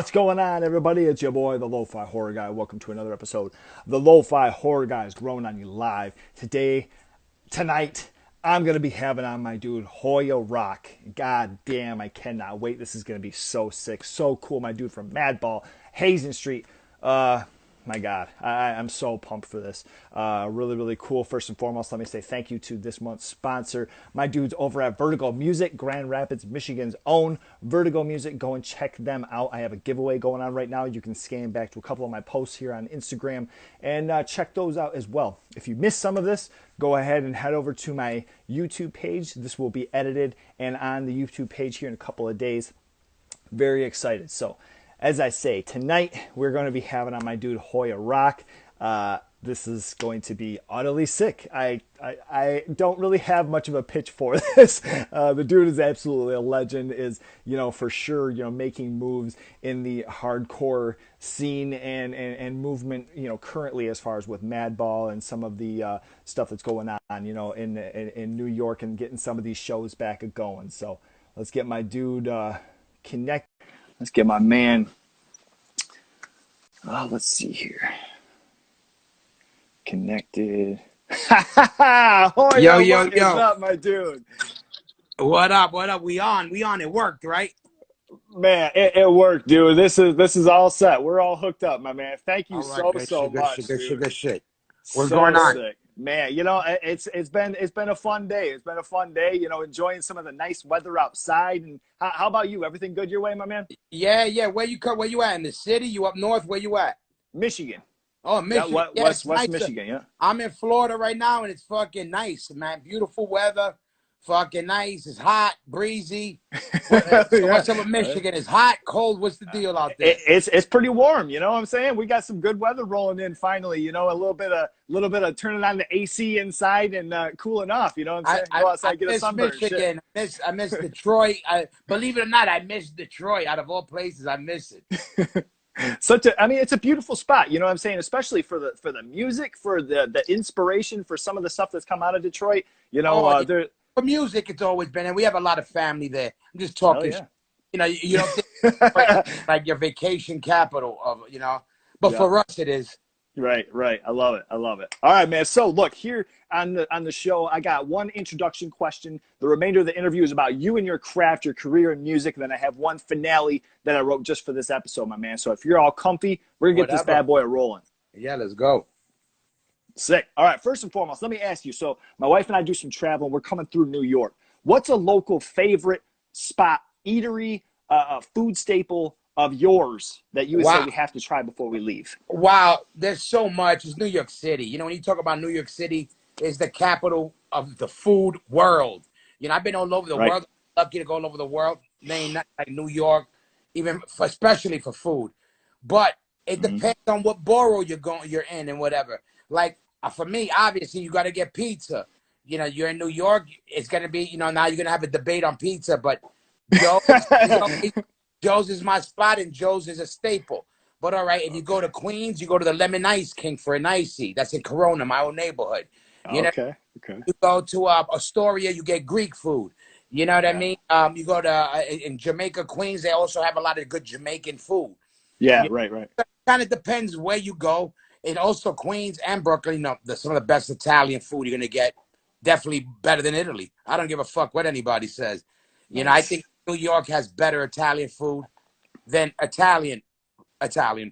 What's going on, everybody? It's your boy, the Lo-Fi Horror Guy. Welcome to another episode of the Lo-Fi Horror Guys Growing On You live. Tonight, I'm going to be having on my dude, Hoya Roc. God damn, I cannot wait. This is going to be so sick, so cool. My dude from Madball, Hazen Street. My God, I'm so pumped for this. Really, really cool. First and foremost, let me say thank you to this month's sponsor, my dudes over at Vertigo Music, Grand Rapids, Michigan's own Vertigo Music. Go and check them out. I have a giveaway going on right now. You can scan back to a couple of my posts here on Instagram and check those out as well. If you missed some of this, go ahead and head over to my YouTube page. This will be edited and on the YouTube page here in a couple of days. Very excited. So, as I say, tonight we're going to be having on my dude Hoya Roc. This is going to be utterly sick. I don't really have much of a pitch for this. The dude is absolutely a legend. Is for sure making moves in the hardcore scene and movement currently as far as with Madball and some of the stuff that's going on in New York and getting some of these shows back going. So let's get my dude connect. Let's get my man. Let's see here. Connected. Hoya, what is up, my dude? What up? What up? We on. It worked, right? Man, it worked, dude. This is all set. We're all hooked up, my man. Thank you right, so much. Good shit. What's so going on? Sick. Man, it's been a fun day. It's been a fun day, enjoying some of the nice weather outside. And how about you? Everything good your way, my man? Yeah. Where you at? In the city? You up north? Where you at? Michigan. Oh, Michigan. West Michigan, yeah. I'm in Florida right now, and it's fucking nice, man. Beautiful weather. Fucking nice. It's hot, breezy. What's up with Michigan? It's hot, cold. What's the deal out there? It's pretty warm. You know what I'm saying? We got some good weather rolling in finally. A little bit of turning on the AC inside and cooling off. You know what I'm saying? Go outside, get a sunburn. Michigan. I miss Detroit. Believe it or not, I miss Detroit. Out of all places, I miss it. It's a beautiful spot, you know what I'm saying, especially for the music, for the inspiration, for some of the stuff that's come out of Detroit, for music, it's always been, and we have a lot of family there. I'm just talking, yeah. You don't think like your vacation capital of, but for us it is. Right. I love it. All right, man. So look, here on the show, I got one introduction question. The remainder of the interview is about you and your craft, your career in music. And then I have one finale that I wrote just for this episode, my man. So if you're all comfy, we're gonna get this bad boy rolling. Yeah, let's go. Sick. All right, first and foremost, let me ask you. So my wife and I do some traveling. We're coming through New York. What's a local favorite spot, eatery, food staple of yours that you would say we have to try before we leave? Wow, there's so much. It's New York City. When you talk about New York City, it's the capital of the food world. I've been all over the world. I'm lucky to go all over the world. Ain't nothing like New York, especially for food. But it depends on what borough you're in and whatever. Like for me, obviously, you got to get pizza. You're in New York. It's gonna be, now you're gonna have a debate on pizza, but Joe's is my spot, and Joe's is a staple. But all right, if you go to Queens, you go to the Lemon Ice King for an icy. That's in Corona, my old neighborhood. Okay. You go to Astoria, you get Greek food. You know what I mean? You go to in Jamaica, Queens, they also have a lot of good Jamaican food. Yeah, right. It kind of depends where you go. And also Queens and Brooklyn, some of the best Italian food you're going to get. Definitely better than Italy. I don't give a fuck what anybody says. Nice. I think New York has better Italian food than Italian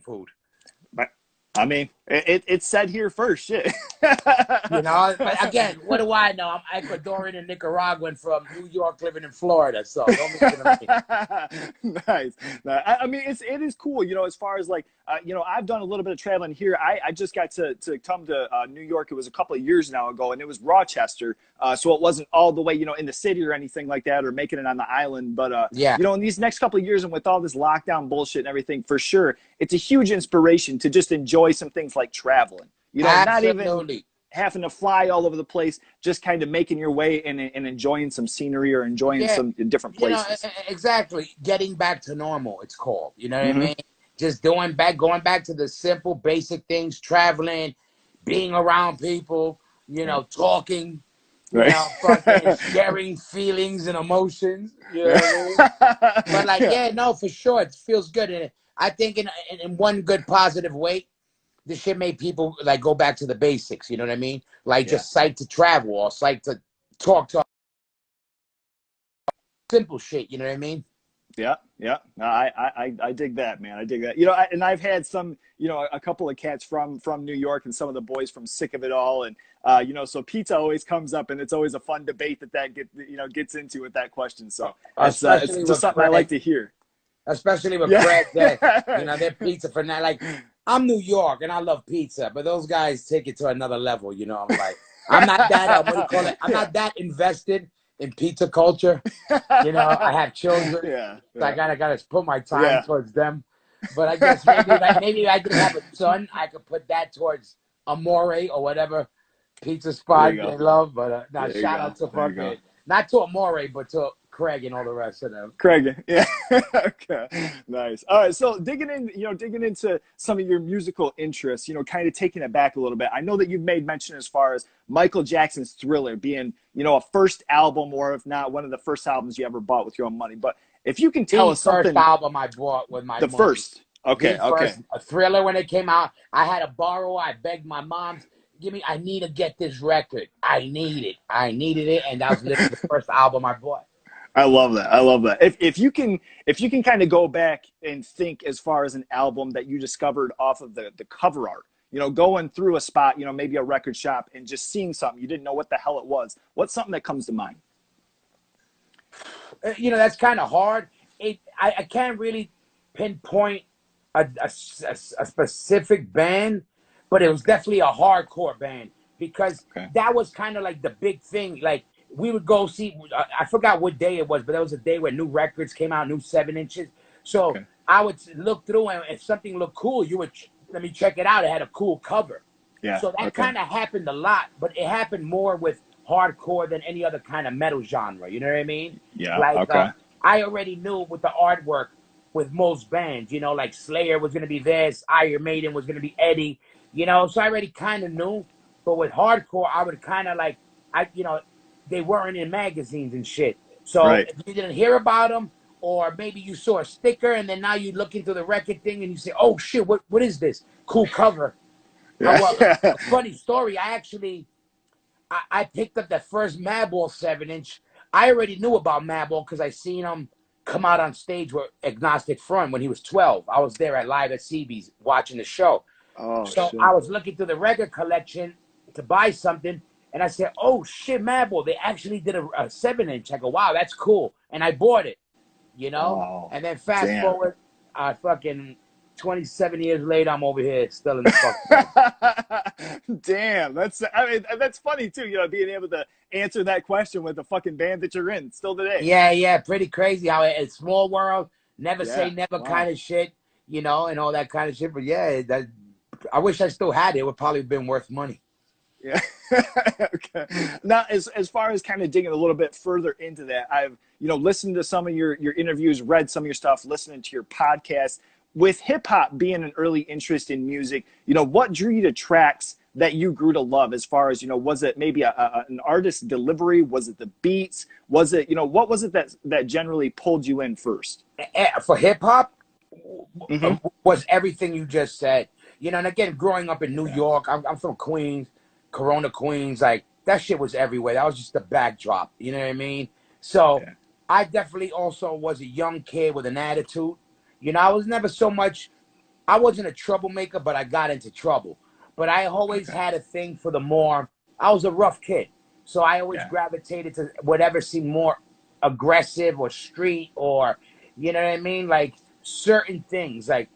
food. I mean, it's said here first, shit. But again, what do I know? I'm Ecuadorian and Nicaraguan from New York, living in Florida, so don't listen to me. Nice. I mean, it is cool, as far as like, I've done a little bit of traveling here. I just got to come to New York. It was a couple of years now ago, and it was Rochester, so it wasn't all the way, in the city or anything like that, or making it on the island. But in these next couple of years, and with all this lockdown bullshit and everything, for sure, it's a huge inspiration to just enjoy some things like traveling. Not even having to fly all over the place, just kind of making your way and enjoying some scenery or enjoying some different places. Exactly. Getting back to normal, it's called. You know what I mean? Just going back to the simple, basic things, traveling, being around people, talking, fucking sharing feelings and emotions. You know what I mean? But for sure, it feels good. And I think in one good positive way, this shit made people like go back to the basics. You know what I mean? Like just psyched to travel or psyched to talk simple shit. You know what I mean? Yeah, yeah. No, I dig that, man. I dig that. You know, and I've had some, you know, a couple of cats from New York and some of the boys from Sick of It All, and you know, so pizza always comes up, and it's always a fun debate gets into with that question. So it's Especially just with something I like to hear. Especially with Yeah. Craig, that you know, their pizza for now. Like I'm New York and I love pizza, but those guys take it to another level. You know, I'm like, I'm not that what do you call it? I'm not that invested in pizza culture. You know, I have children, Yeah, so I gotta put my time yeah. towards them. But I guess maybe I did have a son, I could put that towards Amore or whatever pizza There you spot they go. love. But now There you shout go. out to There you go. fucking not to Amore, but to Craig and all the rest of them. Craig, yeah. Okay, nice. All right, so digging into some of your musical interests, you know, kind of taking it back a little bit. I know that you've made mention as far as Michael Jackson's Thriller being, you know, a first album, or if not one of the first albums you ever bought with your own money. But if you can tell The us first something, album I bought with my the money. first. Okay, The okay, first a Thriller when it came out, I had to borrow. I begged my mom, I need to get this record. I needed it, and that was literally the first album I bought. I love that. I love that. If you can kind of go back and think as far as an album that you discovered off of the cover art, you know, going through a spot, you know, maybe a record shop and just seeing something you didn't know what the hell it was. What's something that comes to mind? You know, that's kind of hard. I can't really pinpoint a specific band, but it was definitely a hardcore band because Okay. that was kind of like the big thing. Like we would go see, I forgot what day it was, but there was a day where new records came out, new 7 inches. So Okay. I would look through, and if something looked cool, you would let me check it out. It had a cool cover. Yeah. So that Okay. kind of happened a lot, but it happened more with hardcore than any other kind of metal genre. You know what I mean? Yeah. Like Okay. I already knew with the artwork with most bands, you know, like Slayer was going to be this, Iron Maiden was going to be Eddie, you know, so I already kind of knew. But with hardcore, I would kind of like, you know, they weren't in magazines and shit. So Right. if you didn't hear about them, or maybe you saw a sticker and then now you look into the record thing and you say, oh shit, what is this? Cool cover. Yeah. Well, a funny story. I picked up that first Madball 7 inch. I already knew about Madball because I seen him come out on stage with Agnostic Front when he was 12. I was there at Live at CB's watching the show. Oh So shit. I was looking through the record collection to buy something, and I said, oh shit, Madball, they actually did a 7 inch. I go, wow, that's cool. And I bought it, you know? Oh, And then fast damn. forward, fucking 27 years later, I'm over here still in the fucking Damn, that's funny too. You know, being able to answer that question with the fucking band that you're in still today. Yeah, pretty crazy how it's small world, never say Yeah. never Wow. kind of shit, you know, and all that kind of shit. But yeah, that I wish I still had it. It would probably have been worth money. Yeah. Okay. Now, as far as kind of digging a little bit further into that, I've listened to some of your interviews, read some of your stuff, listening to your podcast. With hip hop being an early interest in music, what drew you to tracks that you grew to love? As far as was it maybe an artist's delivery? Was it the beats? Was it what was it that generally pulled you in first? For hip hop, Mm-hmm. was everything you just said. You know, and again, growing up in New Okay. York, I'm from Queens, Corona, Queens. Like that shit was everywhere. That was just the backdrop. You know what I mean? So Yeah. I definitely also was a young kid with an attitude. You know, I was never so much. I wasn't a troublemaker, but I got into trouble. But I always Okay. had a thing for the more. I was a rough kid, so I always Yeah. gravitated to whatever seemed more aggressive or street or, you know what I mean, like certain things. Like,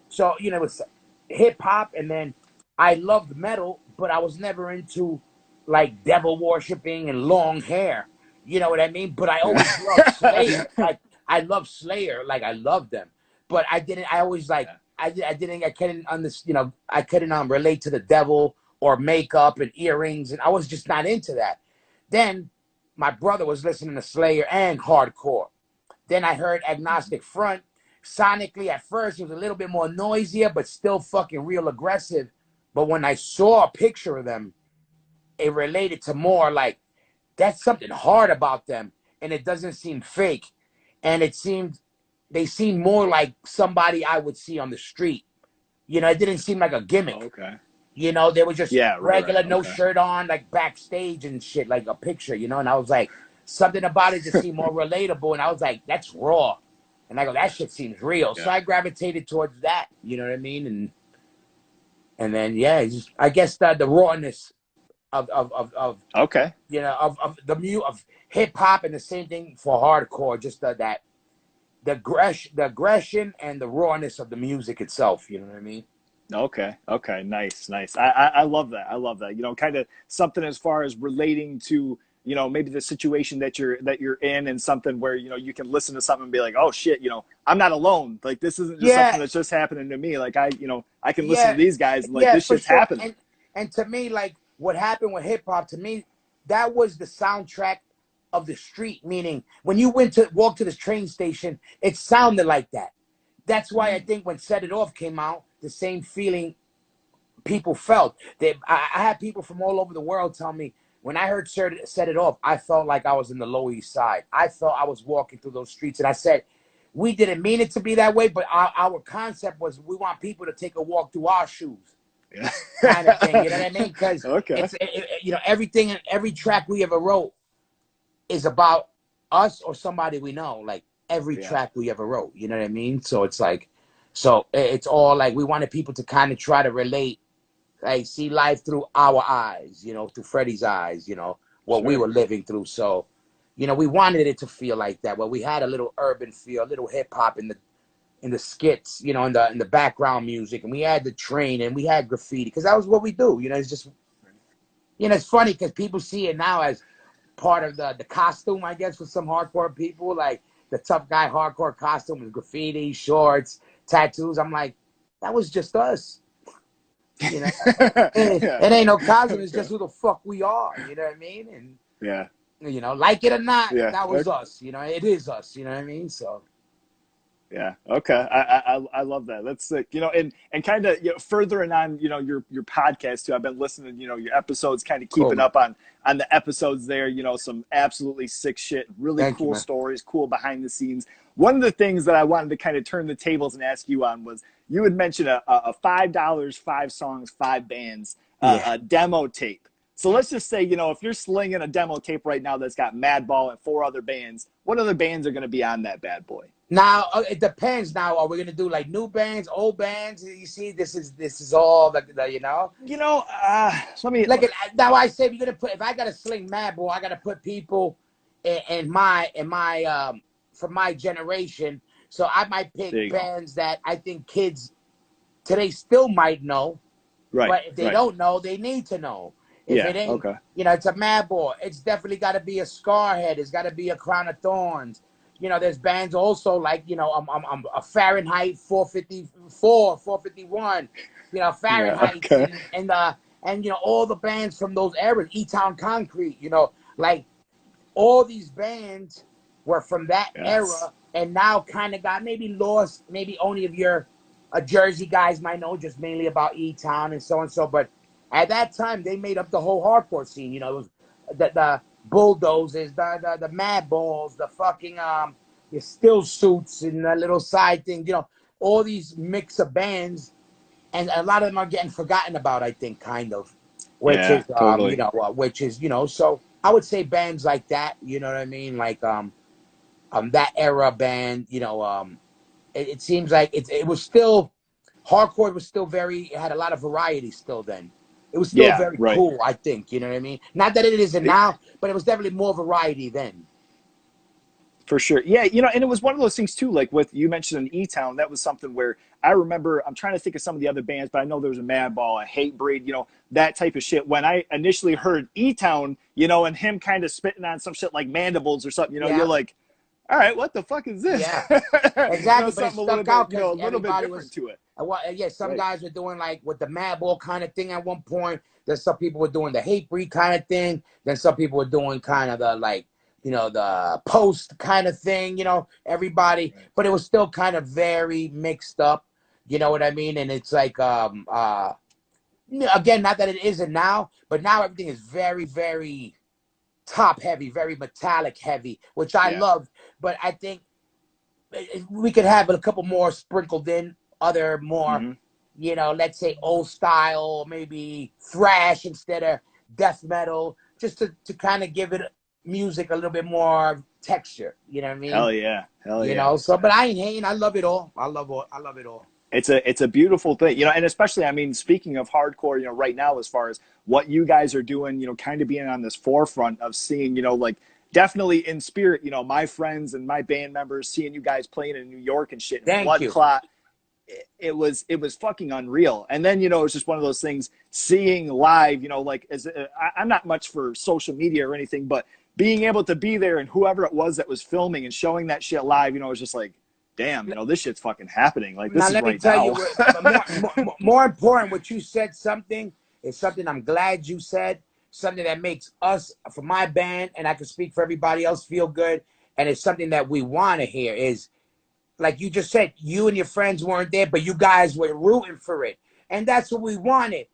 so it was hip hop, and then I loved metal, but I was never into like devil worshiping and long hair. You know what I mean? But I always loved Slayer. Yeah. Like I love Slayer. Like I loved them, but I didn't. I always like. Yeah. I couldn't understand, I couldn't relate to the devil or makeup and earrings, and I was just not into that. Then my brother was listening to Slayer and hardcore. Then I heard Agnostic Front. Sonically, at first, it was a little bit more noisier, but still fucking real aggressive. But when I saw a picture of them, it related to more like that's something hard about them, and it doesn't seem fake, and it seemed they seemed more like somebody I would see on the street. You know, it didn't seem like a gimmick. Okay. You know, they were just Yeah, right. regular, no Okay. shirt on, like backstage and shit, like a picture, you know. And I was like, something about it just seemed more relatable. And I was like, that's raw. And I go, that shit seems real. So Yeah. I gravitated towards that. You know what I mean? And then yeah, just, I guess the rawness of Okay. you know of hip hop, and the same thing for hardcore. Just the aggression and the rawness of the music itself. You know what I mean? Okay. Okay. Nice. Nice. I love that. I love that. You know, kind of something as far as relating to, you know, maybe the situation that you're in, and something where, you know, you can listen to something and be like, oh shit, you know, I'm not alone. Like, this isn't just Yeah, something that's just happening to me. Like, I can listen to yeah, these guys and, like, yeah, this for shit's sure. happening. And to me, like what happened with hip hop, to me, that was the soundtrack of the street. Meaning, when you went to walk to the train station, it sounded like that. That's why I Mm. think when Set It Off came out, the same feeling people felt. I had people from all over the world tell me when I heard Set It Off, I felt like I was in the Lower East Side. I felt I was walking through those streets, and I said, we didn't mean it to be that way, but our concept was we want people to take a walk through our shoes, kind of thing. You know what I mean? Because Okay. you know, everything and every track we ever wrote is about us or somebody we know. Like every Yeah. track we ever wrote. You know what I mean? So it's like, so it's all like we wanted people to kind of try to relate, like see life through our eyes, you know, through Freddie's eyes, you know, what we Sure. were living through. So, you know, we wanted it to feel like that. Well, we had a little urban feel, a little hip hop in the skits, you know, in the background music, and we had the train and we had graffiti because that was what we do. You know, it's just, you know, it's funny because people see it now as part of the costume, I guess, for some hardcore people, like the tough guy hardcore costume with graffiti, shorts, tattoos. I'm like, that was just us. You know, Yeah. it ain't no costume. It's Okay. just who the fuck we are. You know what I mean? Yeah. And you know, like it or not, Yeah. that was Okay. us. You know, it is us. You know what I mean? So Yeah. Okay. I love that. That's sick. You know, and kind of, you know, furthering on, you know, your podcast too. I've been listening, you know, your episodes, kind of cool, keeping man. up on the episodes there. You know, some absolutely sick shit, really Thank you, cool man. stories, cool behind the scenes. One of the things that I wanted to kind of turn the tables and ask you on was, you had mentioned a $5, 5 songs, 5 bands, Yeah. a demo tape. So let's just say, you know, if you're slinging a demo tape right now that's got Madball and 4 other bands, what other bands are going to be on that bad boy? Now it depends. Now, are we gonna do like new bands, old bands? You see, this is all the you know. You know, let me. Like now, I say we're gonna put. If I gotta sling Madball, I gotta put people in my from my generation. So I might There pick you go. bands that I think kids today still might know, Right, but if they right. don't know, they need to know. If Yeah. it ain't, Okay. you know, it's a Madball. It's definitely got to be a Scarhead. It's got to be a Crown of Thorns. You know, there's bands also like, you know, I'm a Fahrenheit 454, 451. You know, Yeah. Fahrenheit's Okay. and you know all the bands from those eras, E Town Concrete. You know, like all these bands were from that Yes. era and now kind of got maybe lost. Maybe only of your Jersey guys might know just mainly about E Town and so and so. But at that time, they made up the whole hardcore scene. You know, it was the bulldozers, the mad balls, the fucking your still suits and the little side thing. You know, all these mix of bands, and a lot of them are getting forgotten about. I think, kind of, which Yeah. is you Totally. know, which is you know, so I would say bands like that. You know what I mean? Like that era band. You know, it seems like it was still hardcore was still very it had a lot of variety still then. It was still Yeah. very Right. cool, I think. You know what I mean? Not that it isn't now, but it was definitely more variety then. For sure. Yeah, you know, and it was one of those things too, like with you mentioned in E Town, that was something where I remember, I'm trying to think of some of the other bands, but I know there was a Madball, a Hate Breed, you know, that type of shit. When I initially heard E Town, you know, and him kind of spitting on some shit like Mandibles or something, you know, you're Yeah, like, all right, what the fuck is this? yeah, You know, exactly. But it something a little stuck bit, out you know, because a little bit everybody different was. to it. Yeah, some Right. guys were doing like with the Madball kind of thing at one point. Then some people were doing the hate breed kind of thing. Then some people were doing kind of the like, you know, the post kind of thing. You know, everybody, Right. but it was still kind of very mixed up. You know what I mean? And it's like again, not that it isn't now, but now everything is very, very top heavy, very metallic heavy, which I Yeah. love. But I think we could have a couple more sprinkled in, other more, Mm-hmm. let's say old style, maybe thrash instead of death metal, just to kind of give it music a little bit more texture. You know what I mean? Hell yeah. Hell yeah. So, but I ain't hating. I love it all. I love it all. It's a beautiful thing, and especially, I mean, speaking of hardcore, right now, as far as what you guys are doing, kind of being on this forefront of seeing, like definitely in spirit, my friends and my band members seeing you guys playing in New York and shit and Thank Blood you. Clot. It was fucking unreal. And then, it's just one of those things, seeing live, like I'm not much for social media or anything, but being able to be there and whoever it was that was filming and showing that shit live, it was just like, damn, this shit's fucking happening. Like, this Now, is let me right tell you, now. more important, what you said something is something I'm glad you said, something that makes us, for my band, and I can speak for everybody else, feel good. And it's something that we want to hear is, like you just said, you and your friends weren't there, but you guys were rooting for it. And that's what we wanted.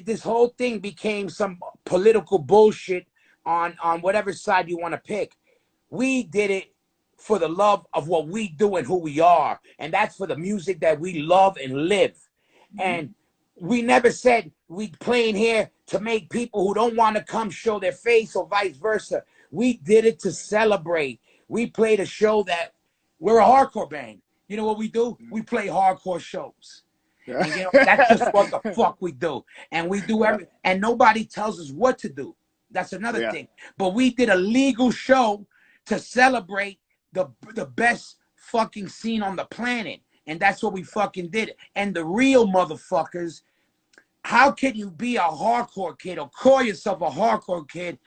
This whole thing became some political bullshit on whatever side you want to pick. We did it for the love of what we do and who we are. And that's for the music that we love and live. And we never said we playing here to make people who don't want to come show their face or vice versa. We did it to celebrate. We played a show that we're a hardcore band. You know what we do? We play hardcore shows. And that's just what the fuck we do. And we do and nobody tells us what to do. That's another thing. But we did a legal show to celebrate the best fucking scene on the planet. And that's what we fucking did. And the real motherfuckers, how can you be a hardcore kid or call yourself a hardcore kid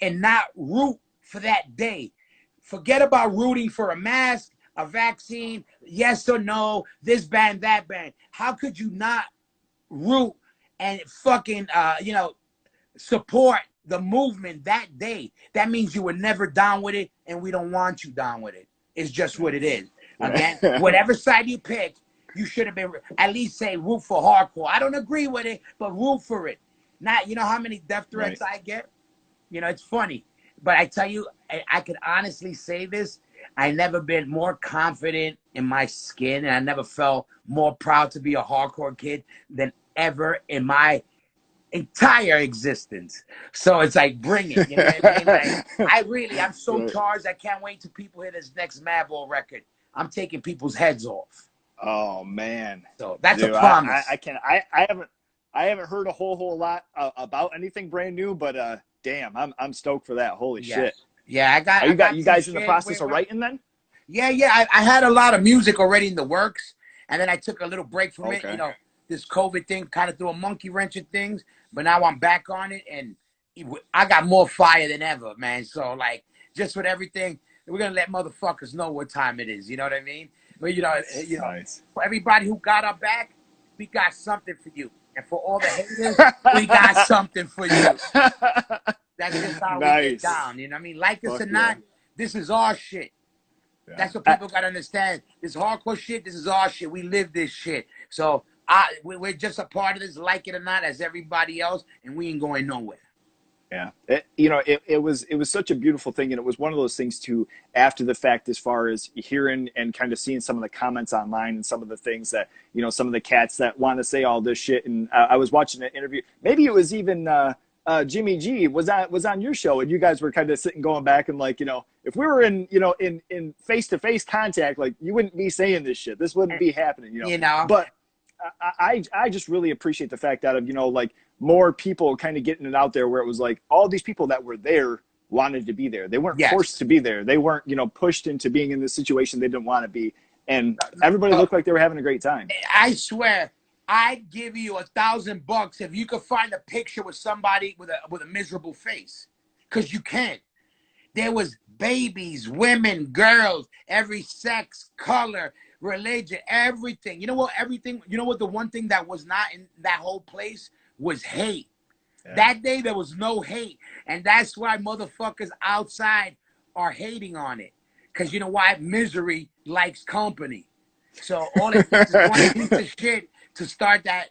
and not root for that day? Forget about rooting for a mask, a vaccine, yes or no, this band, that band. How could you not root and fucking, support the movement that day? That means you were never down with it, and we don't want you down with it. It's just what it is. Again, whatever side you pick, you should have been, at least say root for hardcore. I don't agree with it, but root for it. Not, how many death threats I get? It's funny. But I tell you, I could honestly say this. I never been more confident in my skin, and I never felt more proud to be a hardcore kid than ever in my entire existence. So it's like, bring it. You know what I mean? Like, I'm so charged. I can't wait till people hear this next Madball record. I'm taking people's heads off. Oh man. So that's a promise. I haven't heard a whole lot about anything brand new, but damn, I'm stoked for that. Holy shit. Yeah, you guys in the process of writing then? Yeah. I had a lot of music already in the works, and then I took a little break from it. This COVID thing kind of threw a monkey wrench in things, but now I'm back on it, and I got more fire than ever, man. So like, just with everything, we're gonna let motherfuckers know what time it is. You know what I mean? But Nice. for everybody who got our back, we got something for you, and for all the haters, we got something for you. That's just how we get down. You know what I mean? Like us or not, this is our shit. Yeah. That's what people gotta understand. This hardcore shit, this is our shit. We live this shit. So we're just a part of this, like it or not, as everybody else, and we ain't going nowhere. Yeah, it was such a beautiful thing, and it was one of those things too. After the fact, as far as hearing and kind of seeing some of the comments online and some of the things that some of the cats that want to say all this shit. And I was watching an interview. Maybe it was even Jimmy G was on your show, and you guys were kind of sitting going back and like, if we were in in face-to-face contact, like you wouldn't be saying this shit. This wouldn't be happening. But I just really appreciate the fact that of like more people kind of getting it out there, where it was like all these people that were there wanted to be there. They weren't forced to be there. They weren't pushed into being in this situation they didn't want to be, and everybody looked like they were having a great time. I swear, I'd give you $1,000 if you could find a picture with somebody with a miserable face, because you can't. There was babies, women, girls, every sex, color, religion, everything. You know what? Everything. You know what? The one thing that was not in that whole place was hate. Yeah. That day there was no hate, and that's why motherfuckers outside are hating on it. Because you know why? Misery likes company. So all it takes is one piece of shit to start that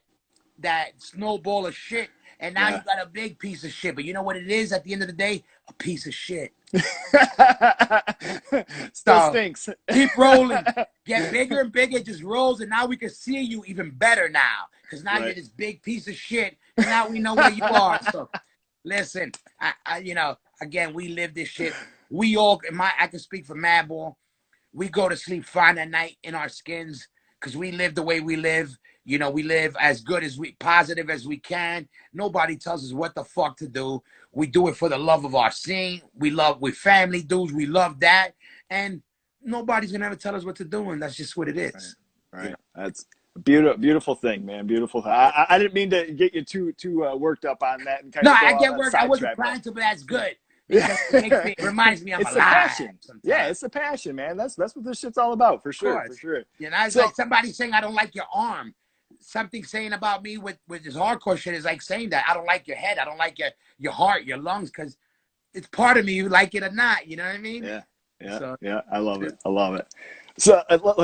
that snowball of shit, and now you Yeah. got a big piece of shit. But you know what it is at the end of the day? A piece of shit. Still So stinks. keep rolling. Get bigger and bigger. It just rolls, and now we can see you even better now. Because now you're Right. this big piece of shit, and now we know where you are. So listen, you know, again, we live this shit. We all, I can speak for Madball. We go to sleep fine at night in our skins because we live the way we live. You know, we live as good as positive as we can. Nobody tells us what the fuck to do. We do it for the love of our scene. We're family dudes. We love that. And nobody's going to ever tell us what to do. And that's just what it is. Right. You know? That's a beautiful thing, man. Beautiful. I didn't mean to get you too worked up on that and kind No, of go I on get that work. I wasn't sidetrack, trying to, but that's good yeah. because it reminds me I'm It's the alive passion. Yeah, sometimes. it's the passion, man. That's what this shit's all about, for sure, for Course. sure. You know, it's So, like somebody saying I don't like your arm. Something saying about me with this hardcore shit is like saying that I don't like your head, I don't like your heart, your lungs, because it's part of me, you like it or not. You know what I mean? So yeah. I love it. I love it. So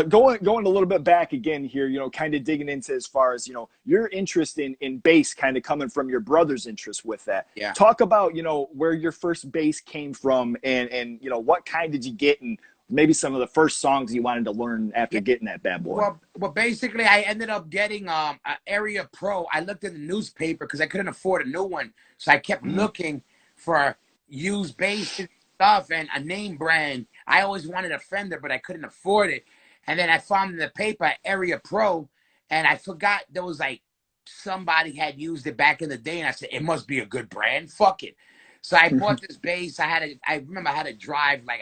going a little bit back again here, you know, kind of digging into as far as, you know, your interest in bass kind of coming from your brother's interest with that. yeah. Talk about, you know, where your first bass came from and you know, what kind did you get and maybe some of the first songs you wanted to learn after getting that bad boy. Well, basically, I ended up getting an Area Pro. I looked in the newspaper because I couldn't afford a new one, so I kept looking for used bass stuff and a name brand. I always wanted a Fender, but I couldn't afford it. And then I found in the paper Area Pro, and I forgot there was like somebody had used it back in the day, and I said it must be a good brand. Fuck it. So I bought this bass. I remember I had to drive like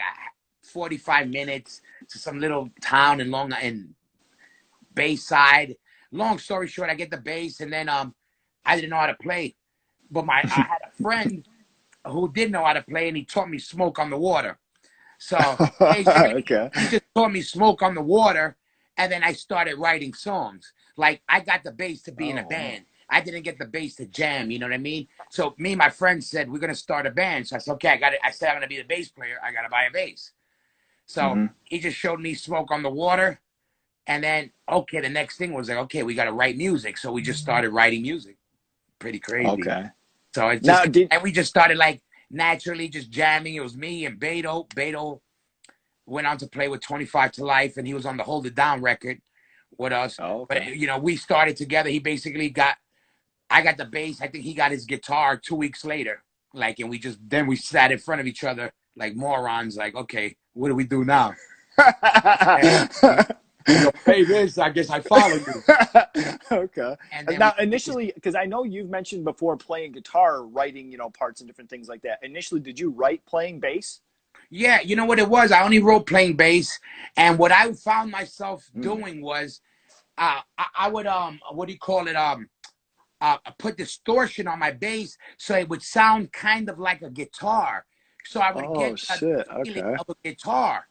45 minutes to some little town in Bayside. Long story short, I get the bass, and then I didn't know how to play, but I had a friend who did know how to play, and he taught me Smoke on the Water. So basically, Okay. he just taught me Smoke on the Water, and then I started writing songs. Like I got the bass to be in a band. I didn't get the bass to jam. You know what I mean? So me and my friend said we're gonna start a band. So I said, okay, I got it. I said I'm gonna be the bass player. I gotta buy a bass. So he just showed me Smoke on the Water. And then, okay, the next thing was like, okay, we got to write music. So we just started writing music. Pretty crazy. Okay. So it Now, just, and we just started like naturally just jamming. It was me and Beto. Beto went on to play with 25 to Life, and he was on the Hold It Down record with us. Oh, okay. But, you know, we started together. He basically I got the bass. I think he got his guitar 2 weeks later. Like, and then we sat in front of each other like morons, like, okay, what do we do now? You know, play this, I guess I follow you. Okay. And then now, initially, because I know you've mentioned before playing guitar, writing, you know, parts and different things like that. Initially, did you write playing bass? yeah, you know what it was? I only wrote playing bass, and what I found myself doing was, I would what do you call it? Put distortion on my bass so it would sound kind of like a guitar. So I would get shit. a feeling Okay. of a guitar.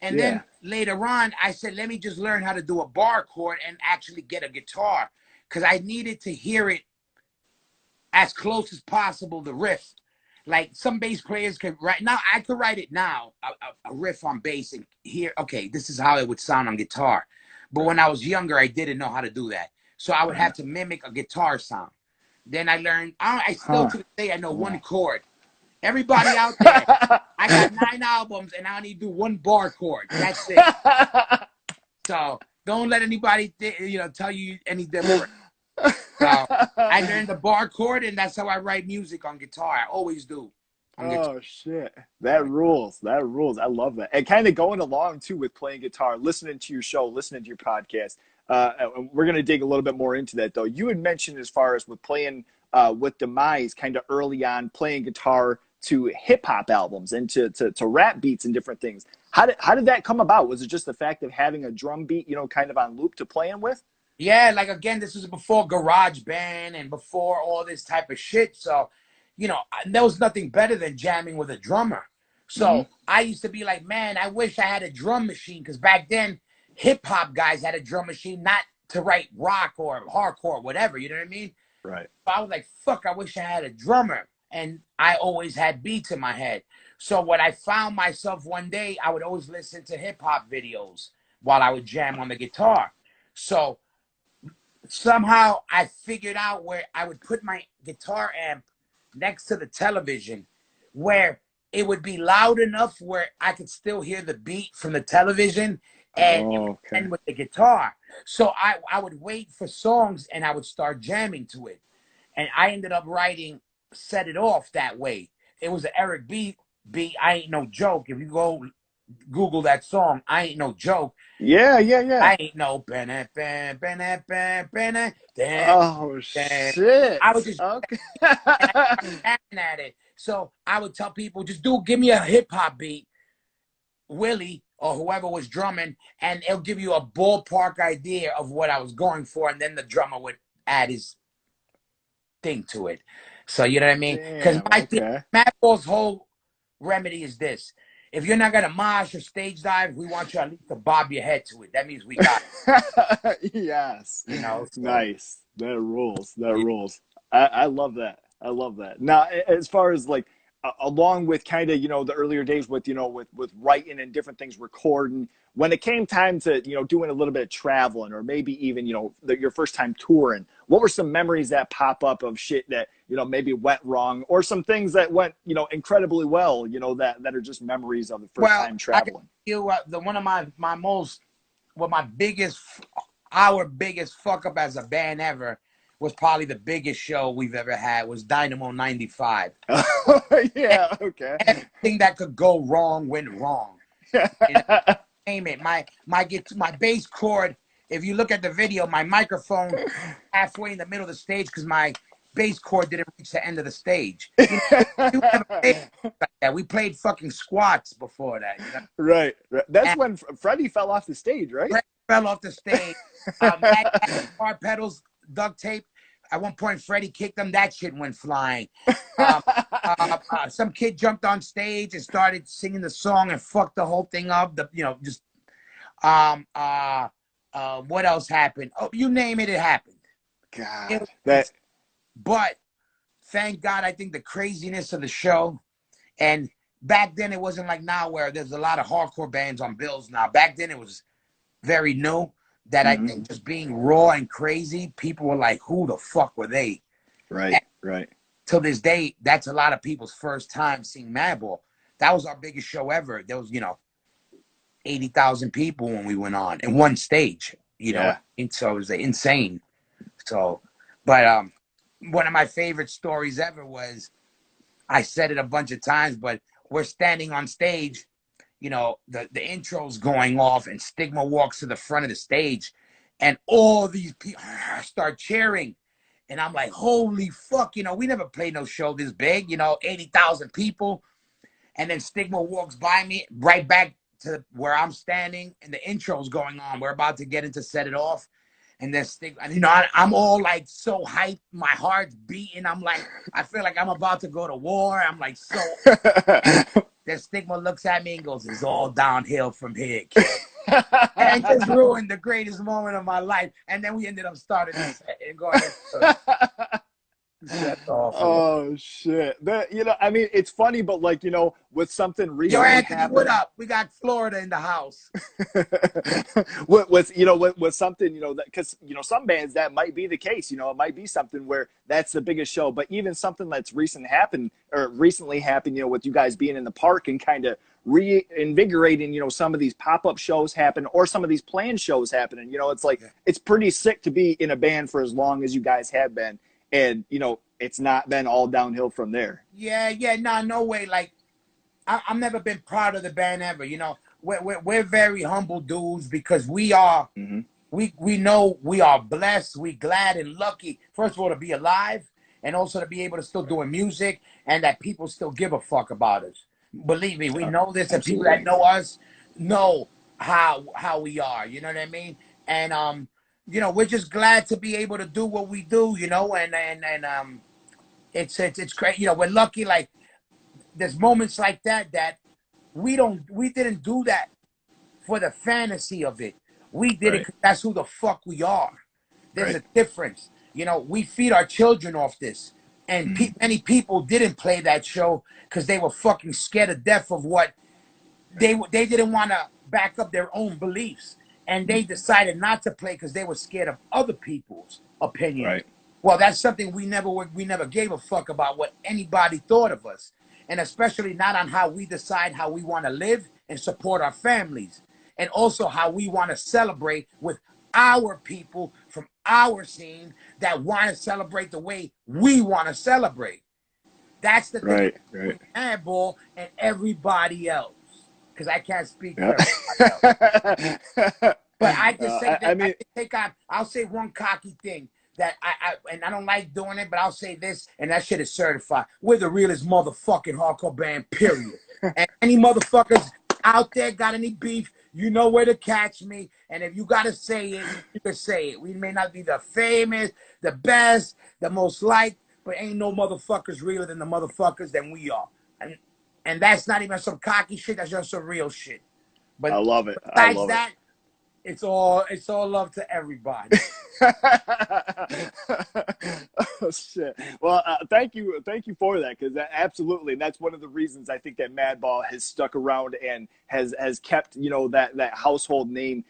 And then later on, I said, let me just learn how to do a bar chord and actually get a guitar. Because I needed to hear it as close as possible, the riff. Like some bass players can write. Now, I could write it now, a riff on bass and hear, okay, this is how it would sound on guitar. But when I was younger, I didn't know how to do that. So I would have to mimic a guitar sound. Then I learned, I still to this day, I know one chord. Everybody out there, I got 9 albums and I only do one bar chord. That's it. So don't let anybody, tell you any different. So I learned the bar chord, and that's how I write music on guitar. I always do. Oh shit, that rules. That rules. I love that. And kind of going along too with playing guitar, listening to your show, listening to your podcast. We're gonna dig a little bit more into that though. You had mentioned as far as with playing with Demise, kind of early on, playing guitar to hip hop albums and to rap beats and different things. How did that come about? Was it just the fact of having a drum beat, you know, kind of on loop to playing with? Yeah, like again, this was before Garage Band and before all this type of shit. So, there was nothing better than jamming with a drummer. So I used to be like, man, I wish I had a drum machine, because back then hip hop guys had a drum machine, not to write rock or hardcore or whatever. You know what I mean? Right. So I was like, fuck, I wish I had a drummer. And I always had beats in my head. So when I found myself one day, I would always listen to hip hop videos while I would jam on the guitar. So somehow I figured out where I would put my guitar amp next to the television, where it would be loud enough where I could still hear the beat from the television, and it would Oh, okay. end with the guitar. So I would wait for songs and I would start jamming to it. And I ended up writing Set It Off that way. It was an Eric B beat. I Ain't No Joke. If you go Google that song, I Ain't No Joke. Yeah, yeah, yeah. I ain't no bene, bene, bene, bene, bene, bene, Oh bene. shit. I would just Okay. jamming at it. So I would tell people, just give me a hip hop beat, Willie or whoever was drumming, and it'll give you a ballpark idea of what I was going for, and then the drummer would add his thing to it. So you know what I mean? Because Damn. my thing, Okay. Madball's whole remedy is this: if you're not gonna mosh or stage dive, we want you at least to bob your head to it. That means we got Yes. it, you know. So Nice. That rules. That yeah. rules. I love that. I love that. Now, as far as like, along with kind of, the earlier days with, with writing and different things, recording, when it came time to, doing a little bit of traveling or maybe even, your first time touring, what were some memories that pop up of shit that, maybe went wrong or some things that went, incredibly well, that are just memories of the first Well, time I can tell traveling? you the one of my most my biggest our biggest fuck up as a band ever was probably the biggest show we've ever had was Dynamo 95. Yeah. Okay. Everything that could go wrong went wrong. You know, name it. My bass cord. If you look at the video, my microphone halfway in the middle of the stage because my bass cord didn't reach the end of the stage. You never played like that. We played fucking squats before that. Right. Right. That's And when Freddie fell off the stage, right? Fred fell off the stage. Mad guitar pedals, duct tape. At one point, Freddie kicked them. That shit went flying. Um, some kid jumped on stage and started singing the song and fucked the whole thing up. Just um, uh, what else happened? Oh, you name it, it happened. God, that It's but thank God, I think the craziness of the show, and back then it wasn't like now where there's a lot of hardcore bands on bills now. Back then it was very new, that I hmm think just being raw and crazy, people were like, who the fuck were they? right, And right. till this day, that's a lot of people's first time seeing Madball. That was our biggest show ever. There was, 80,000 people when we went on in one stage, Yeah. and so it was insane. So, but one of my favorite stories ever was, I said it a bunch of times, but we're standing on stage, the intro's going off and Stigma walks to the front of the stage and all these people start cheering. And I'm like, holy fuck, we never played no show this big, 80,000 people. And then Stigma walks by me right back to where I'm standing and the intro's going on. We're about to get into Set It Off. And then Stigma, and I'm all like so hyped. My heart's beating. I'm like, I feel like I'm about to go to war. I'm like so. Then Stigma looks at me and goes, "It's all downhill from here, kid." And just ruined the greatest moment of my life. And then we ended up starting the set and going into the set off. Oh shit. I mean, it's funny, but like, with something Yo, recently Anthony, what happening. up? We got Florida in the house. with something, that because some bands that might be the case, it might be something where that's the biggest show, but even something that's recently happened, with you guys being in the park and kind of reinvigorating, some of these pop-up shows happen or some of these planned shows happening. It's like it's pretty sick to be in a band for as long as you guys have been, and it's not been all downhill from there. Yeah, no way. Like I've never been proud of the band ever. We're very humble dudes because we are. Mm-hmm. We know we are blessed. We glad and lucky. First of all, to be alive, and also to be able to still doing music, and that people still give a fuck about us. Believe me, we know this, and people that Absolutely. know us know how we are. You know what I mean? And we're just glad to be able to do what we do. And it's great. We're lucky. Like there's moments like that we didn't do that for the fantasy of it. We did it Right. because that's who the fuck we are. There's Right. a difference. We feed our children off this. And Mm-hmm. many people didn't play that show because they were fucking scared to death of what they didn't want to back up their own beliefs. and they decided not to play because they were scared of other people's opinions. Right. Well, that's something we never gave a fuck about what anybody thought of us, and especially not on how we decide how we want to live and support our families, and also how we want to celebrate with our people from our scene that want to celebrate the way we want to celebrate. That's the thing Right. between Madball and everybody else, because I can't speak Yeah. for everybody else. But I just say that I mean, I'll say one cocky thing that and I don't like doing it, but I'll say this, and that shit is certified. We're the realest motherfucking hardcore band, period. And any motherfuckers out there got any beef, you know where to catch me. And if you gotta say it, you can say it. We may not be the famous, the best, the most liked, but ain't no motherfuckers realer than the motherfuckers than we are. And that's not even some cocky shit, that's just some real shit. I But love it. I besides love that, it's all love to everybody. Oh shit! Well, thank you for that, because absolutely, and that's one of the reasons I think that Madball has stuck around and has kept that household name.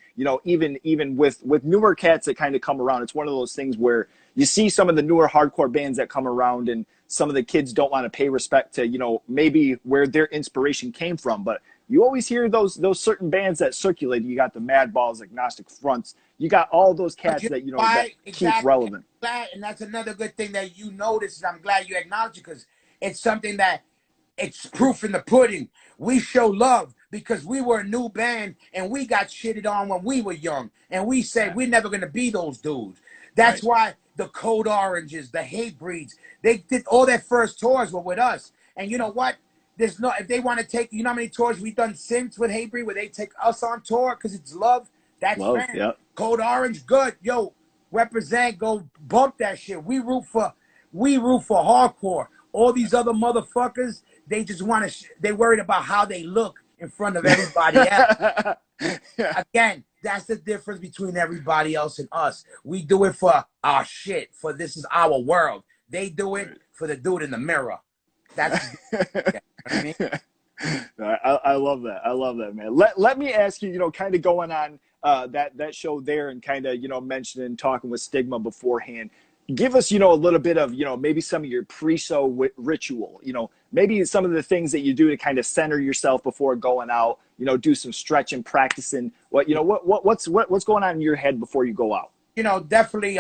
Even with newer cats that kind of come around, it's one of those things where you see some of the newer hardcore bands that come around, and some of the kids don't want to pay respect to maybe where their inspiration came from, but you always hear those certain bands that circulate. You got the Madballs, Agnostic Fronts. You got all those cats that that keep relevant. And that's another good thing that you noticed. And I'm glad you acknowledge it, because it's something that it's proof in the pudding. We show love because we were a new band and we got shitted on when we were young, and we said we're never gonna be those dudes. That's why the Code Oranges, the Hate Breeds, they did all their first tours were with us. And you know what? There's no, if they want to take, how many tours we've done since with Hatebreed where they take us on tour because it's love. That's Love, fan. yeah. Code Orange, good. Yo, represent, go bump that shit. We root for hardcore. All these other motherfuckers, they just want to, they worried about how they look in front of everybody else. Yeah. Again, that's the difference between everybody else and us. We do it for our shit, for this is our world. They do it for the dude in the mirror. That's I mean, I love that. I love that, man. Let me ask you, kind of going on that show there, and kind of mentioning, talking with Stigma beforehand. Give us a little bit of maybe some of your pre-show ritual. Maybe some of the things that you do to kind of center yourself before going out. Do some stretching, practicing. What's going on in your head before you go out? Definitely.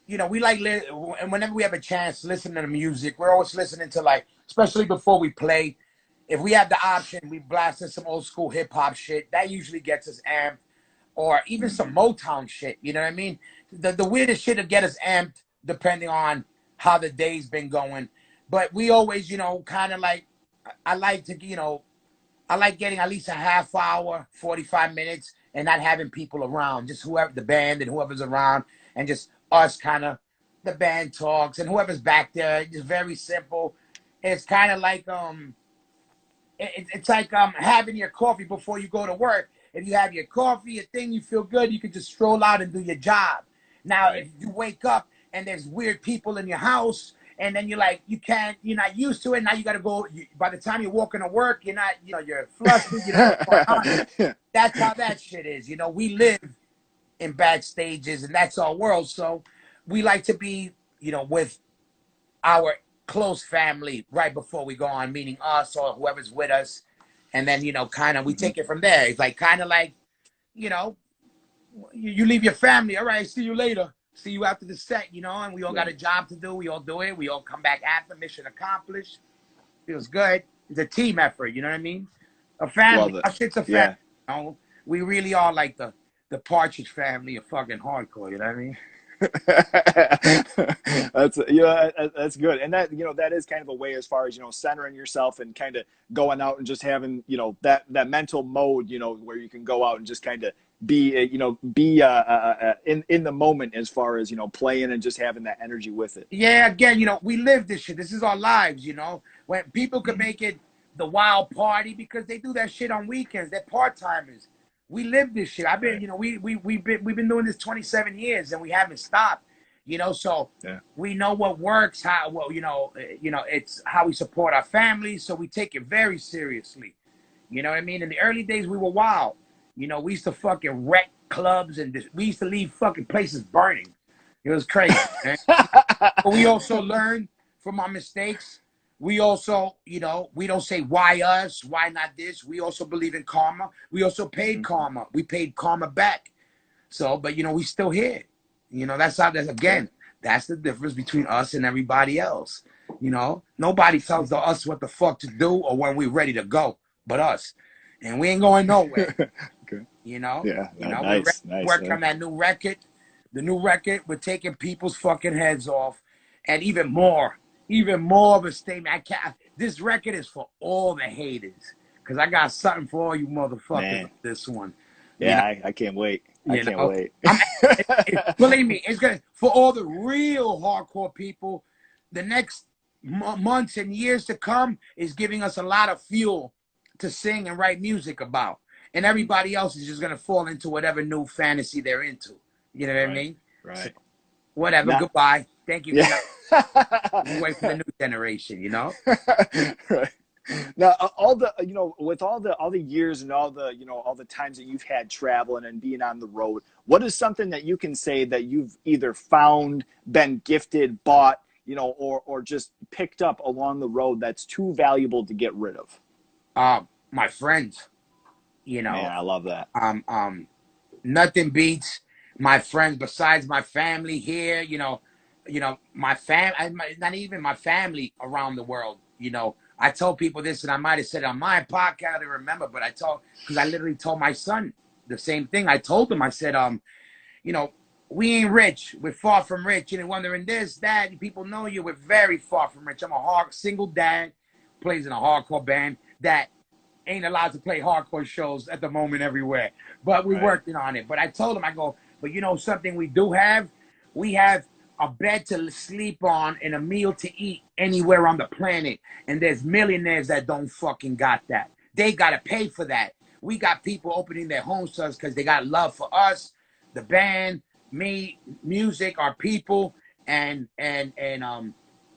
We like, and whenever we have a chance, listen to the music. We're always listening to, especially before we play. If we have the option, we blast in some old school hip hop shit. That usually gets us amped, or even some Motown shit. You know what I mean? The weirdest shit to get us amped, depending on how the day's been going. But we always, kind of like, I like to, I like getting at least a half hour, 45 minutes, and not having people around, just whoever, the band and whoever's around, and just us kind of, the band talks and whoever's back there. Just very simple. It's kind of like it's like having your coffee before you go to work. If you have your coffee, your thing, you feel good, you can just stroll out and do your job. Now, if you wake up and there's weird people in your house, and then you're like, you're not used to it. Now you got to go. By the time you're walking to work, you're not, you're flustered. That's how that shit is. We live in bad stages, and that's our world. So we like to be, with our close family right before we go on, meaning us or whoever's with us. And then, kind of, we take it from there. It's like, kind of like, you leave your family. All right, see you later. See you after the set, and we all got a job to do. We all do it. We all come back after, mission accomplished. Feels good. It's a team effort, you know what I mean? A family. Our shit's a family. Yeah. We really are like the Partridge Family of fucking hardcore, you know what I mean? That's good, and that is kind of a way as far as centering yourself and kind of going out and just having that mental mode where you can go out and just kind of be in the moment as far as playing and just having that energy with it. Yeah, again, we live this shit. This is our lives, when people can make it the wild party because they do that shit on weekends. They're part-timers. We live this shit. I've been, we've been doing this 27 years and we haven't stopped, so we know what works, it's how we support our families. So we take it very seriously. You know what I mean? In the early days, we were wild. We used to fucking wreck clubs, and we used to leave fucking places burning. It was crazy, man. But we also learned from our mistakes. We also, you know, we don't say why us, why not this. We also believe in karma. We also paid karma. We paid karma back. So, but you know, we still here. You know, that's again, that's the difference between us and everybody else. You know, nobody tells us what the fuck to do or when we're ready to go, but us. And we ain't going nowhere. Okay. You know? Yeah. You know, we're Nice. Nice. working on that new record. The new record, we're taking people's fucking heads off. And even more of a statement. I can't this record is for all the haters. Cause I got something for all you motherfuckers on Man. this one. You know, Yeah, I can't wait. I you can't know. wait. Believe me, it's gonna for all the real hardcore people. The next months and years to come is giving us a lot of fuel to sing and write music about, and everybody else is just gonna fall into whatever new fantasy they're into. You know what I mean? Right. So, whatever. Not, Goodbye. Thank you. Good yeah. night. We'll wait for the new generation. You know. Right. Now, all the with all the years and all the times that you've had traveling and being on the road, what is something that you can say that you've either found, been gifted, bought, or just picked up along the road that's too valuable to get rid of? My friends. You know. Man, I love that. Nothing beats my friends besides my family here. My not even my family around the world. I told people this, and I might have said it on my podcast, I don't remember, but because I literally told my son the same thing. I told him, I said, we ain't rich. We're far from rich. And wondering this, that, people know you. We're very far from rich. I'm a single dad, plays in a hardcore band that ain't allowed to play hardcore shows at the moment everywhere. But we're working on it. But I told him, I go, but something we do have? We have a bed to sleep on and a meal to eat anywhere on the planet. And there's millionaires that don't fucking got that. They got to pay for that. We got people opening their homes to us because they got love for us, the band, me, music, our people, and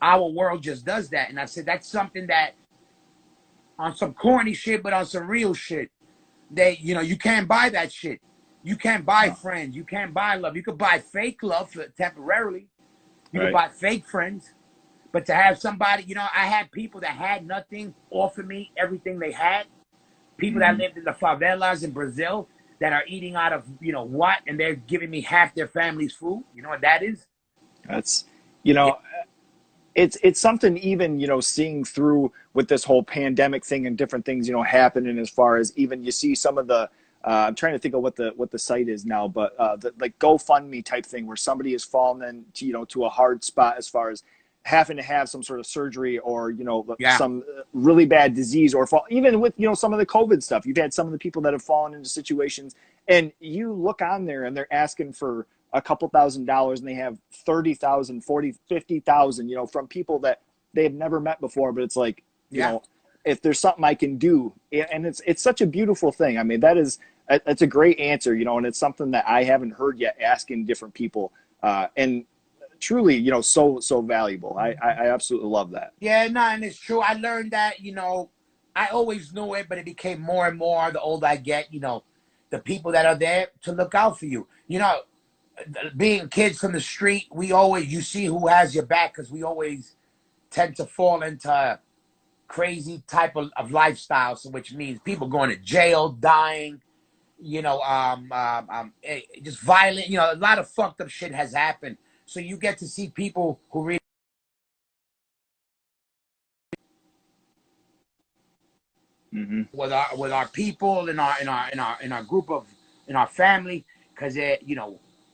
our world just does that. And I said, that's something that on some corny shit, but on some real shit, you can't buy that shit. You can't buy friends. You can't buy love. You could buy fake love temporarily. You could buy fake friends. But to have somebody, I had people that had nothing offer me everything they had. People that lived in the favelas in Brazil that are eating out of, what, and they're giving me half their family's food. You know what that is? That's, it's something even, seeing through with this whole pandemic thing and different things, happening as far as even you see some of the, I'm trying to think of what the site is now, but the like GoFundMe type thing where somebody has fallen into, to a hard spot as far as having to have some sort of surgery or, some really bad disease or even with, some of the COVID stuff. You've had some of the people that have fallen into situations and you look on there and they're asking for a couple $1,000s and they have 30,000, 40, 50,000, from people that they have never met before. But it's like, if there's something I can do, and it's such a beautiful thing. I mean, that's a great answer, and it's something that I haven't heard yet asking different people. And truly, so valuable. I absolutely love that. Yeah, no, and it's true. I learned that, I always knew it, but it became more and more the older I get, the people that are there to look out for you. Being kids from the street, you see who has your back because we always tend to fall into crazy type of lifestyle, so which means people going to jail, dying, just violent, a lot of fucked up shit has happened. So you get to see people who really with our people in our group of in our family, because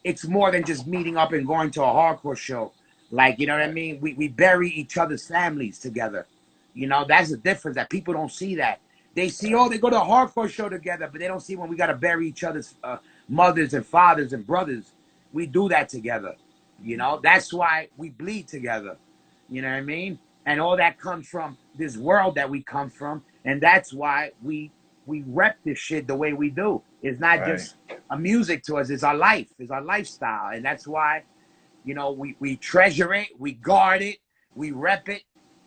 it's more than just meeting up and going to a hardcore show. Like, you know what I mean? We bury each other's families together. That's the difference that people don't see that. They see, they go to a hardcore show together, but they don't see when we got to bury each other's mothers and fathers and brothers. We do that together. That's why we bleed together. You know what I mean? And all that comes from this world that we come from. And that's why we rep this shit the way we do. It's not just a music to us. It's our life. It's our lifestyle. And that's why, we treasure it. We guard it. We rep it.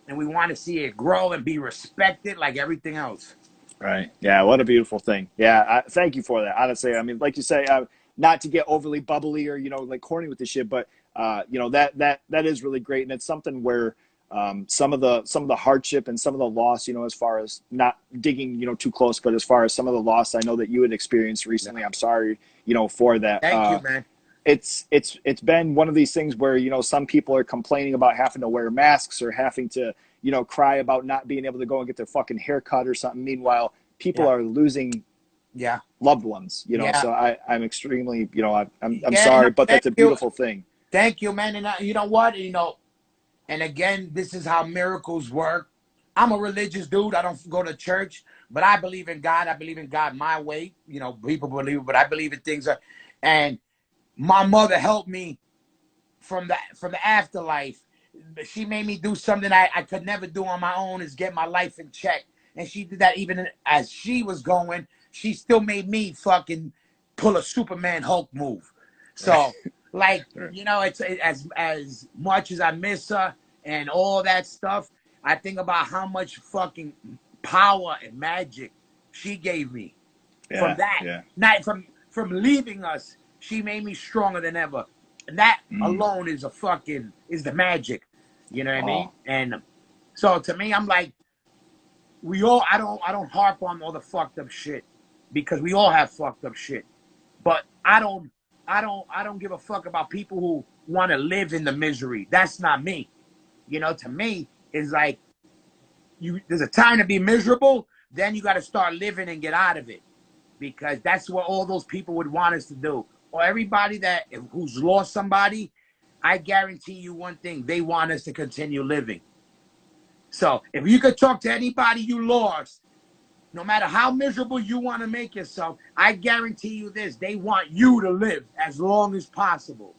And we want to see it grow and be respected like everything else. Right. Yeah. What a beautiful thing. Yeah. Thank you for that. Honestly, I mean, like you say, not to get overly bubbly or, you know, like corny with the shit, but you know, that is really great. And it's something where some of the hardship and some of the loss, you know, as far as not digging, you know, too close, but as far as some of the loss I know that you had experienced recently, I'm sorry, you know, for that. Thank you, man. It's been one of these things where, you know, some people are complaining about having to wear masks or having to, you know, cry about not being able to go and get their fucking hair cut or something. Meanwhile, people are losing loved ones, you know. So I'm extremely, you know, I'm sorry, no, but that's a beautiful thing. Thank you, man. And you know what? You know, and again, this is how miracles work. I'm a religious dude. I don't go to church, but I believe in God. I believe in God my way. You know, people believe it, but I believe in things. And my mother helped me from the afterlife. She made me do something I could never do on my own, is get my life in check. And she did that even as she was going. She still made me fucking pull a Superman Hulk move. So, like, you know, it's as much as I miss her and all that stuff, I think about how much fucking power and magic she gave me from that. Not from leaving us. She made me stronger than ever. And that alone is the magic. You know what I mean? And so to me, I'm like, I don't harp on all the fucked up shit, because we all have fucked up shit. But I don't give a fuck about people who want to live in the misery. That's not me. You know, to me, it's like, there's a time to be miserable, then you got to start living and get out of it, because that's what all those people would want us to do. Or everybody who's lost somebody, I guarantee you one thing, they want us to continue living. So if you could talk to anybody you lost, no matter how miserable you want to make yourself, I guarantee you this, they want you to live as long as possible.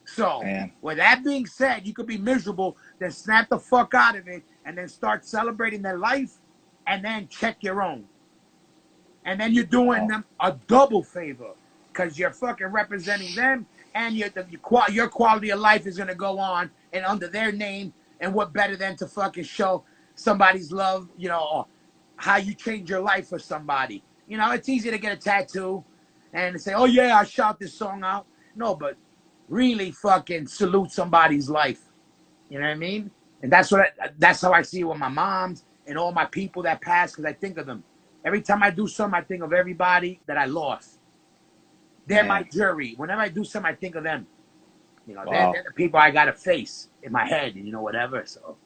So with that being said, you could be miserable, then snap the fuck out of it, and then start celebrating their life, and then check your own. And then you're doing them a double favor, because you're fucking representing them, and your quality of life is going to go on and under their name. And what better than to fucking show somebody's love, you know, or how you change your life for somebody. You know, it's easy to get a tattoo and say, oh yeah, I shout this song out. No, but really fucking salute somebody's life. You know what I mean? And that's how I see it with my moms and all my people that passed, because I think of them. Every time I do something, I think of everybody that I lost. They're my jury. Whenever I do something, I think of them. You know, they're the people I got to face in my head, and, you know, whatever. So,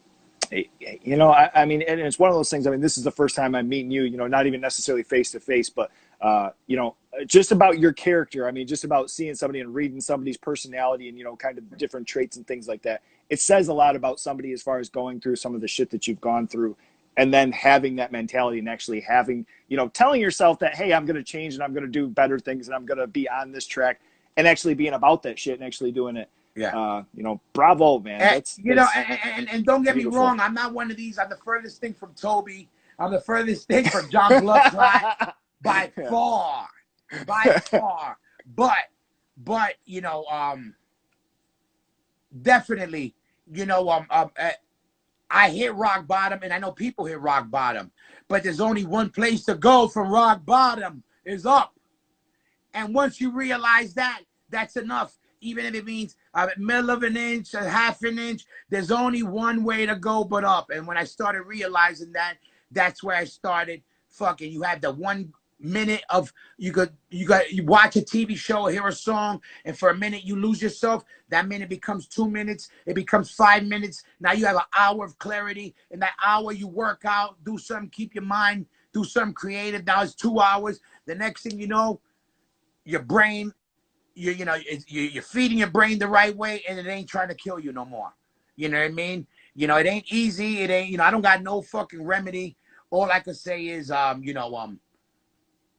you know, I mean, and it's one of those things. I mean, this is the first time I'm meeting you, you know, not even necessarily face to face, but, you know, just about your character. I mean, just about seeing somebody and reading somebody's personality and, you know, kind of different traits and things like that. It says a lot about somebody as far as going through some of the shit that you've gone through, and then having that mentality and actually having, you know, telling yourself that, hey, I'm going to change and I'm going to do better things and I'm going to be on this track, and actually being about that shit and actually doing it. Yeah. You know, bravo, man. And don't get me wrong, I'm not one of these. I'm the furthest thing from Toby. I'm the furthest thing from John Bloodclot by far. By far. But you know, definitely, you know, I hit rock bottom, and I know people hit rock bottom, but there's only one place to go from rock bottom, is up. And once you realize that, that's enough. Even if it means a middle of an inch, a half an inch, there's only one way to go but up. And when I started realizing that, that's where I started fucking. You have the 1 minute of, you watch a TV show or hear a song, and for a minute you lose yourself. That minute becomes 2 minutes. It becomes 5 minutes. Now you have an hour of clarity. In that hour you work out, do something, keep your mind, do something creative. Now it's 2 hours. The next thing you know, your brain, you're feeding your brain the right way, and it ain't trying to kill you no more. You know what I mean? You know, it ain't easy. It ain't, you know, I don't got no fucking remedy. All I can say is,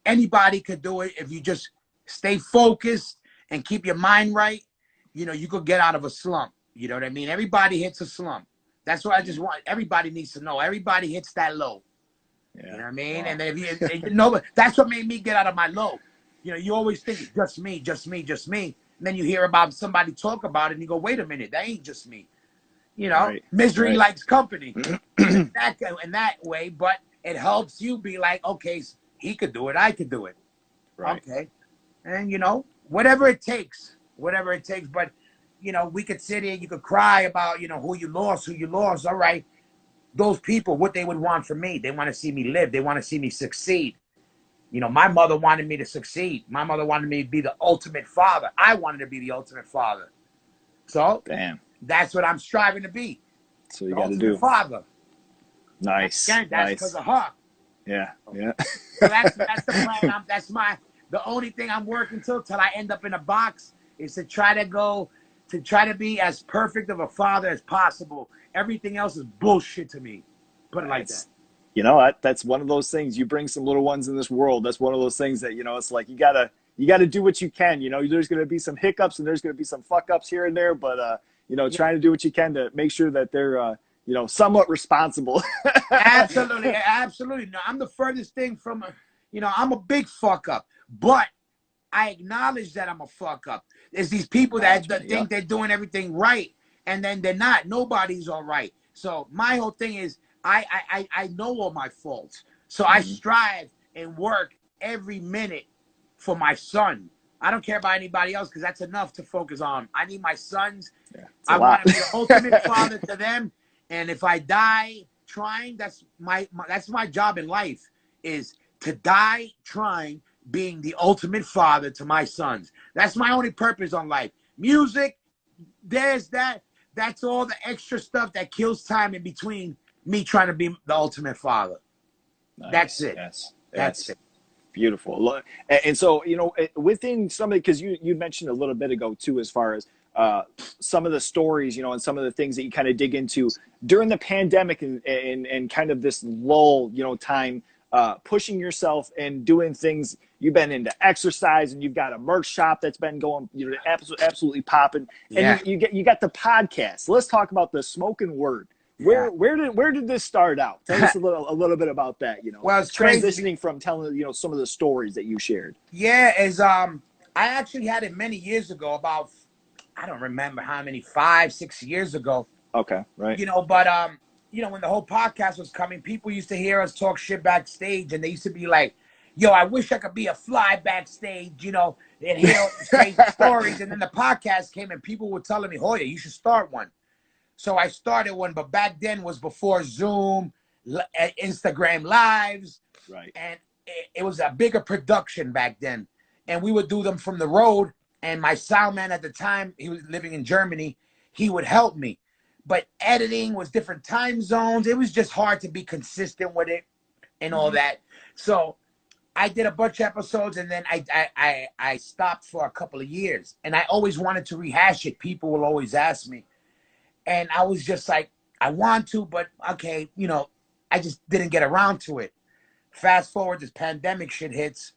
anybody could do it if you just stay focused and keep your mind right. You know, you could get out of a slump. You know what I mean? Everybody hits a slump. That's what I just want. Everybody needs to know. Everybody hits that low. You know what I mean? Wow. And if you know, that's what made me get out of my low. You know, you always think just me, just me, just me. And then you hear about somebody talk about it, and you go, wait a minute, that ain't just me. You know, misery likes company in that way, but it helps you be like, okay, he could do it, I could do it. Right. Okay. And, you know, whatever it takes, whatever it takes. But, you know, we could sit here, you could cry about, you know, who you lost. All right. Those people, what they would want from me, they want to see me live. They want to see me succeed. You know, my mother wanted me to succeed. My mother wanted me to be the ultimate father. I wanted to be the ultimate father. So Damn. that's what I'm striving to be. So you The got to do. father. Nice. Again, that's because of her. Yeah. Yeah. So that's the plan. The only thing I'm working till I end up in a box is to try to be as perfect of a father as possible. Everything else is bullshit to me. Put it like that. You know, that's one of those things. You bring some little ones in this world. That's one of those things that, you know, it's like you gotta do what you can. You know, there's gonna be some hiccups and there's gonna be some fuck ups here and there, but you know, trying to do what you can to make sure that they're you know, somewhat responsible. Absolutely, absolutely. No, I'm the furthest thing from you know, I'm a big fuck up, but I acknowledge that I'm a fuck up. There's these people that think they're doing everything right, and then they're not. Nobody's all right. So my whole thing is I know all my faults. So I strive and work every minute for my son. I don't care about anybody else because that's enough to focus on. I need my sons. Yeah, I want to be the ultimate father to them. And if I die trying, that's my job in life, is to die trying, being the ultimate father to my sons. That's my only purpose on life. Music, there's that. That's all the extra stuff that kills time in between me trying to be the ultimate father. Nice. That's it. Yes. That's it. Beautiful. And so, you know, within some of, because you mentioned a little bit ago too, as far as some of the stories, you know, and some of the things that you kind of dig into during the pandemic and kind of this lull, you know, time, pushing yourself and doing things. You've been into exercise and you've got a merch shop that's been going, you know, absolutely popping. And you got the podcast. Let's talk about the Spoken Word. Where did this start out? Tell us a little bit about that. You know, well, it's transitioning crazy. from telling, you know, some of the stories that you shared. Yeah, I actually had it many years ago. About, I don't remember how many, 5-6 years ago. Okay, right. You know, but you know, when the whole podcast was coming, people used to hear us talk shit backstage, and they used to be like, "Yo, I wish I could be a fly backstage," you know, and hear all these crazy stories. And then the podcast came, and people were telling me, "Hoya, you should start one." So I started one, but back then was before Zoom, Instagram Lives, right? And it was a bigger production back then, and we would do them from the road. And my sound man at the time, he was living in Germany, he would help me. But editing was different time zones. It was just hard to be consistent with it and all that. So I did a bunch of episodes, and then I stopped for a couple of years. And I always wanted to rehash it. People will always ask me. And I was just like, I want to, but okay, you know, I just didn't get around to it. Fast forward, this pandemic shit hits.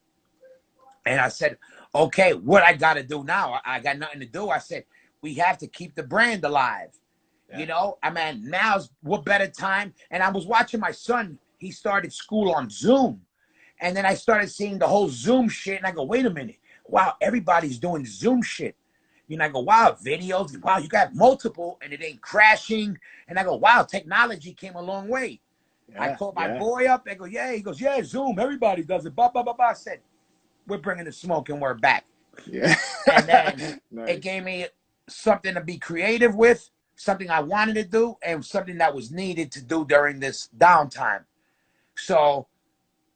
And I said, okay, what I got to do now? I got nothing to do. I said, we have to keep the brand alive. Yeah. You know, I mean, now's what better time? And I was watching my son. He started school on Zoom. And then I started seeing the whole Zoom shit. And I go, wait a minute. Wow, everybody's doing Zoom shit. You know, I go, wow, videos. Wow, you got multiple and it ain't crashing. And I go, wow, technology came a long way. Yeah, I called my boy up. I go, yeah. He goes, yeah, Zoom. Everybody does it. Blah, blah, blah, blah. I said, we're bringing the Spoken Word back. Yeah. And then It gave me something to be creative with, something I wanted to do, and something that was needed to do during this downtime. So,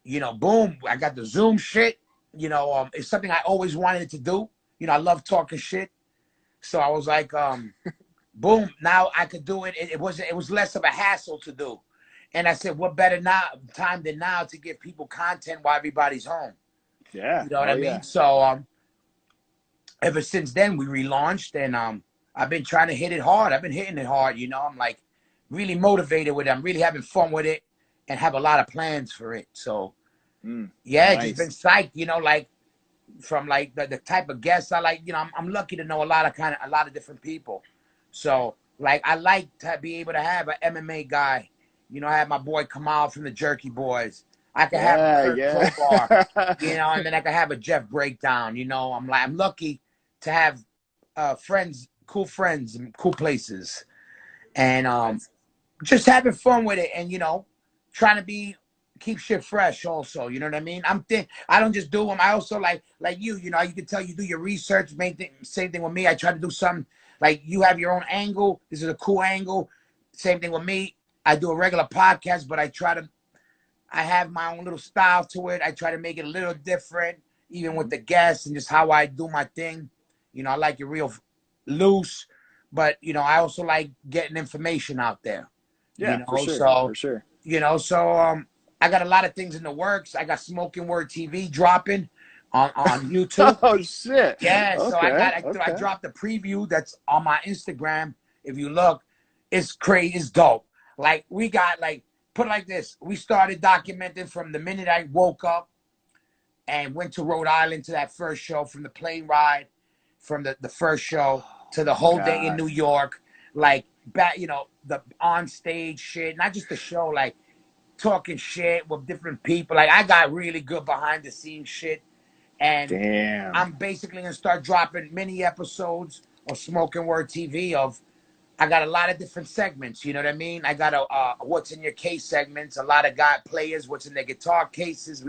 you know, boom, I got the Zoom shit. You know, it's something I always wanted to do. You know, I love talking shit. So I was like, boom, now I could do it. It was less of a hassle to do. And I said, what better time than now to give people content while everybody's home? Yeah. You know what I mean? Yeah. So ever since then, we relaunched, and I've been trying to hit it hard. I've been hitting it hard, you know. I'm like really motivated with it. I'm really having fun with it and have a lot of plans for it. So, yeah, nice. Just been psyched, you know, like from like the type of guests I like, you know, I'm lucky to know a lot of different people. So, like, I like to be able to have an MMA guy. You know, I have my boy Kamal from the Jerky Boys. I could have Kurt Crowbar, you know, and then I could have a Jeff Breakdown. You know, I'm lucky to have cool friends, and cool places, and just having fun with it, and you know, trying keep shit fresh also, you know what I mean? I don't just do them. I also like you know, you can tell you do your research, same thing with me. I try to do something like you have your own angle. This is a cool angle. Same thing with me. I do a regular podcast, but I have my own little style to it. I try to make it a little different, even with the guests and just how I do my thing. You know, I like it real loose, but you know, I also like getting information out there. Yeah, You know, for sure, so for sure. you know, so I got a lot of things in the works. I got Smoking Word TV dropping on YouTube. Oh shit. Yeah, so Okay, I okay. dropped a preview that's on my Instagram. If you look, it's crazy, it's dope. Like we got like put it like this. We started documenting from the minute I woke up and went to Rhode Island to that first show, from the plane ride, from the first show to the whole day in God. New York, like back, you know, the on stage shit, not just the show, like talking shit with different people. Like I got really good behind the scenes shit, and Damn. I'm basically gonna start dropping mini episodes of Smoking Word TV. I got a lot of different segments. You know what I mean? I got a what's in your case segments. A lot of players, what's in their guitar cases.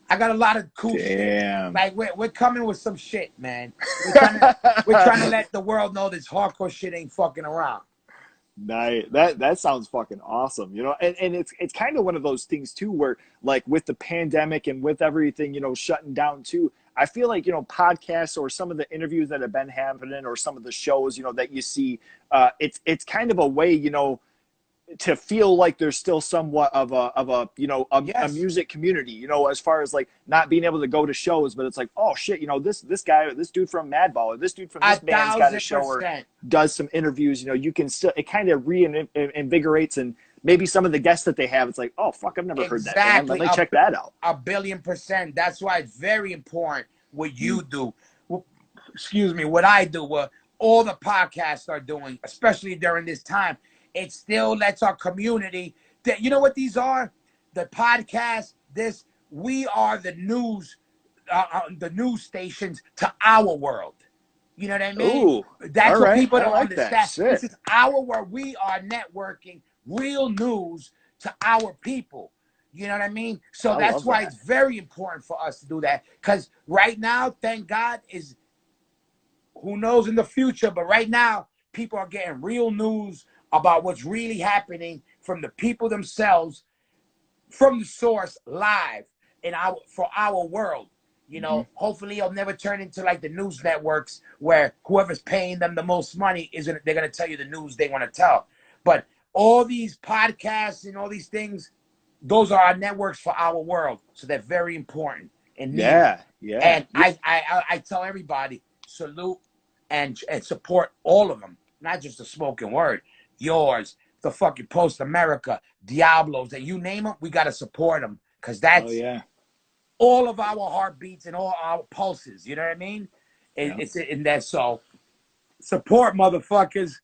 I got a lot of cool shit. Damn. Like we're coming with some shit, man. We're trying to let the world know this hardcore shit ain't fucking around. Nice. That sounds fucking awesome. You know, and it's kind of one of those things too, where like with the pandemic and with everything, you know, shutting down too, I feel like, you know, podcasts or some of the interviews that have been happening or some of the shows, you know, that you see, it's kind of a way, you know, to feel like there's still somewhat of a you know a Yes, music community, you know, as far as like not being able to go to shows, but it's like, oh shit, you know, this guy, this dude from Madball or this dude from a this band's got a thousand show or percent. does some interviews, you know, you can still, it kind of reinvigorates, and maybe some of the guests that they have, it's like, oh fuck, I've never heard that band, let Exactly. me check that out. A billion percent. That's why it's very important what Mm. you do. Excuse me, what I do, what all the podcasts are doing, especially during this time. It still lets our community that, you know what these are? The podcast, we are the news stations to our world. You know what I mean? Ooh, all That's what right, people I don't like that understand. This shit. is our world. We are networking real news to our people. You know what I mean? So I that's love why that. it's very important for us to do that. Because right now, thank God, is who knows in the future, but right now, people are getting real news about what's really happening from the people themselves, from the source, live for our world. You Hmm. know, hopefully it'll never turn into like the news networks where whoever's paying them the most money isn't they're gonna tell you the news they want to tell. But all these podcasts and all these things, those are our networks for our world. So they're very important and needed. Yeah, yeah, And yeah. I tell everybody, salute and support all of them, not just the spoken word. Yours, the fucking Post America, Diablos, that you name them, we gotta support them because Oh that's yeah, all of our heartbeats and all our pulses. You know what I mean? yeah. It's in that. So support, motherfuckers.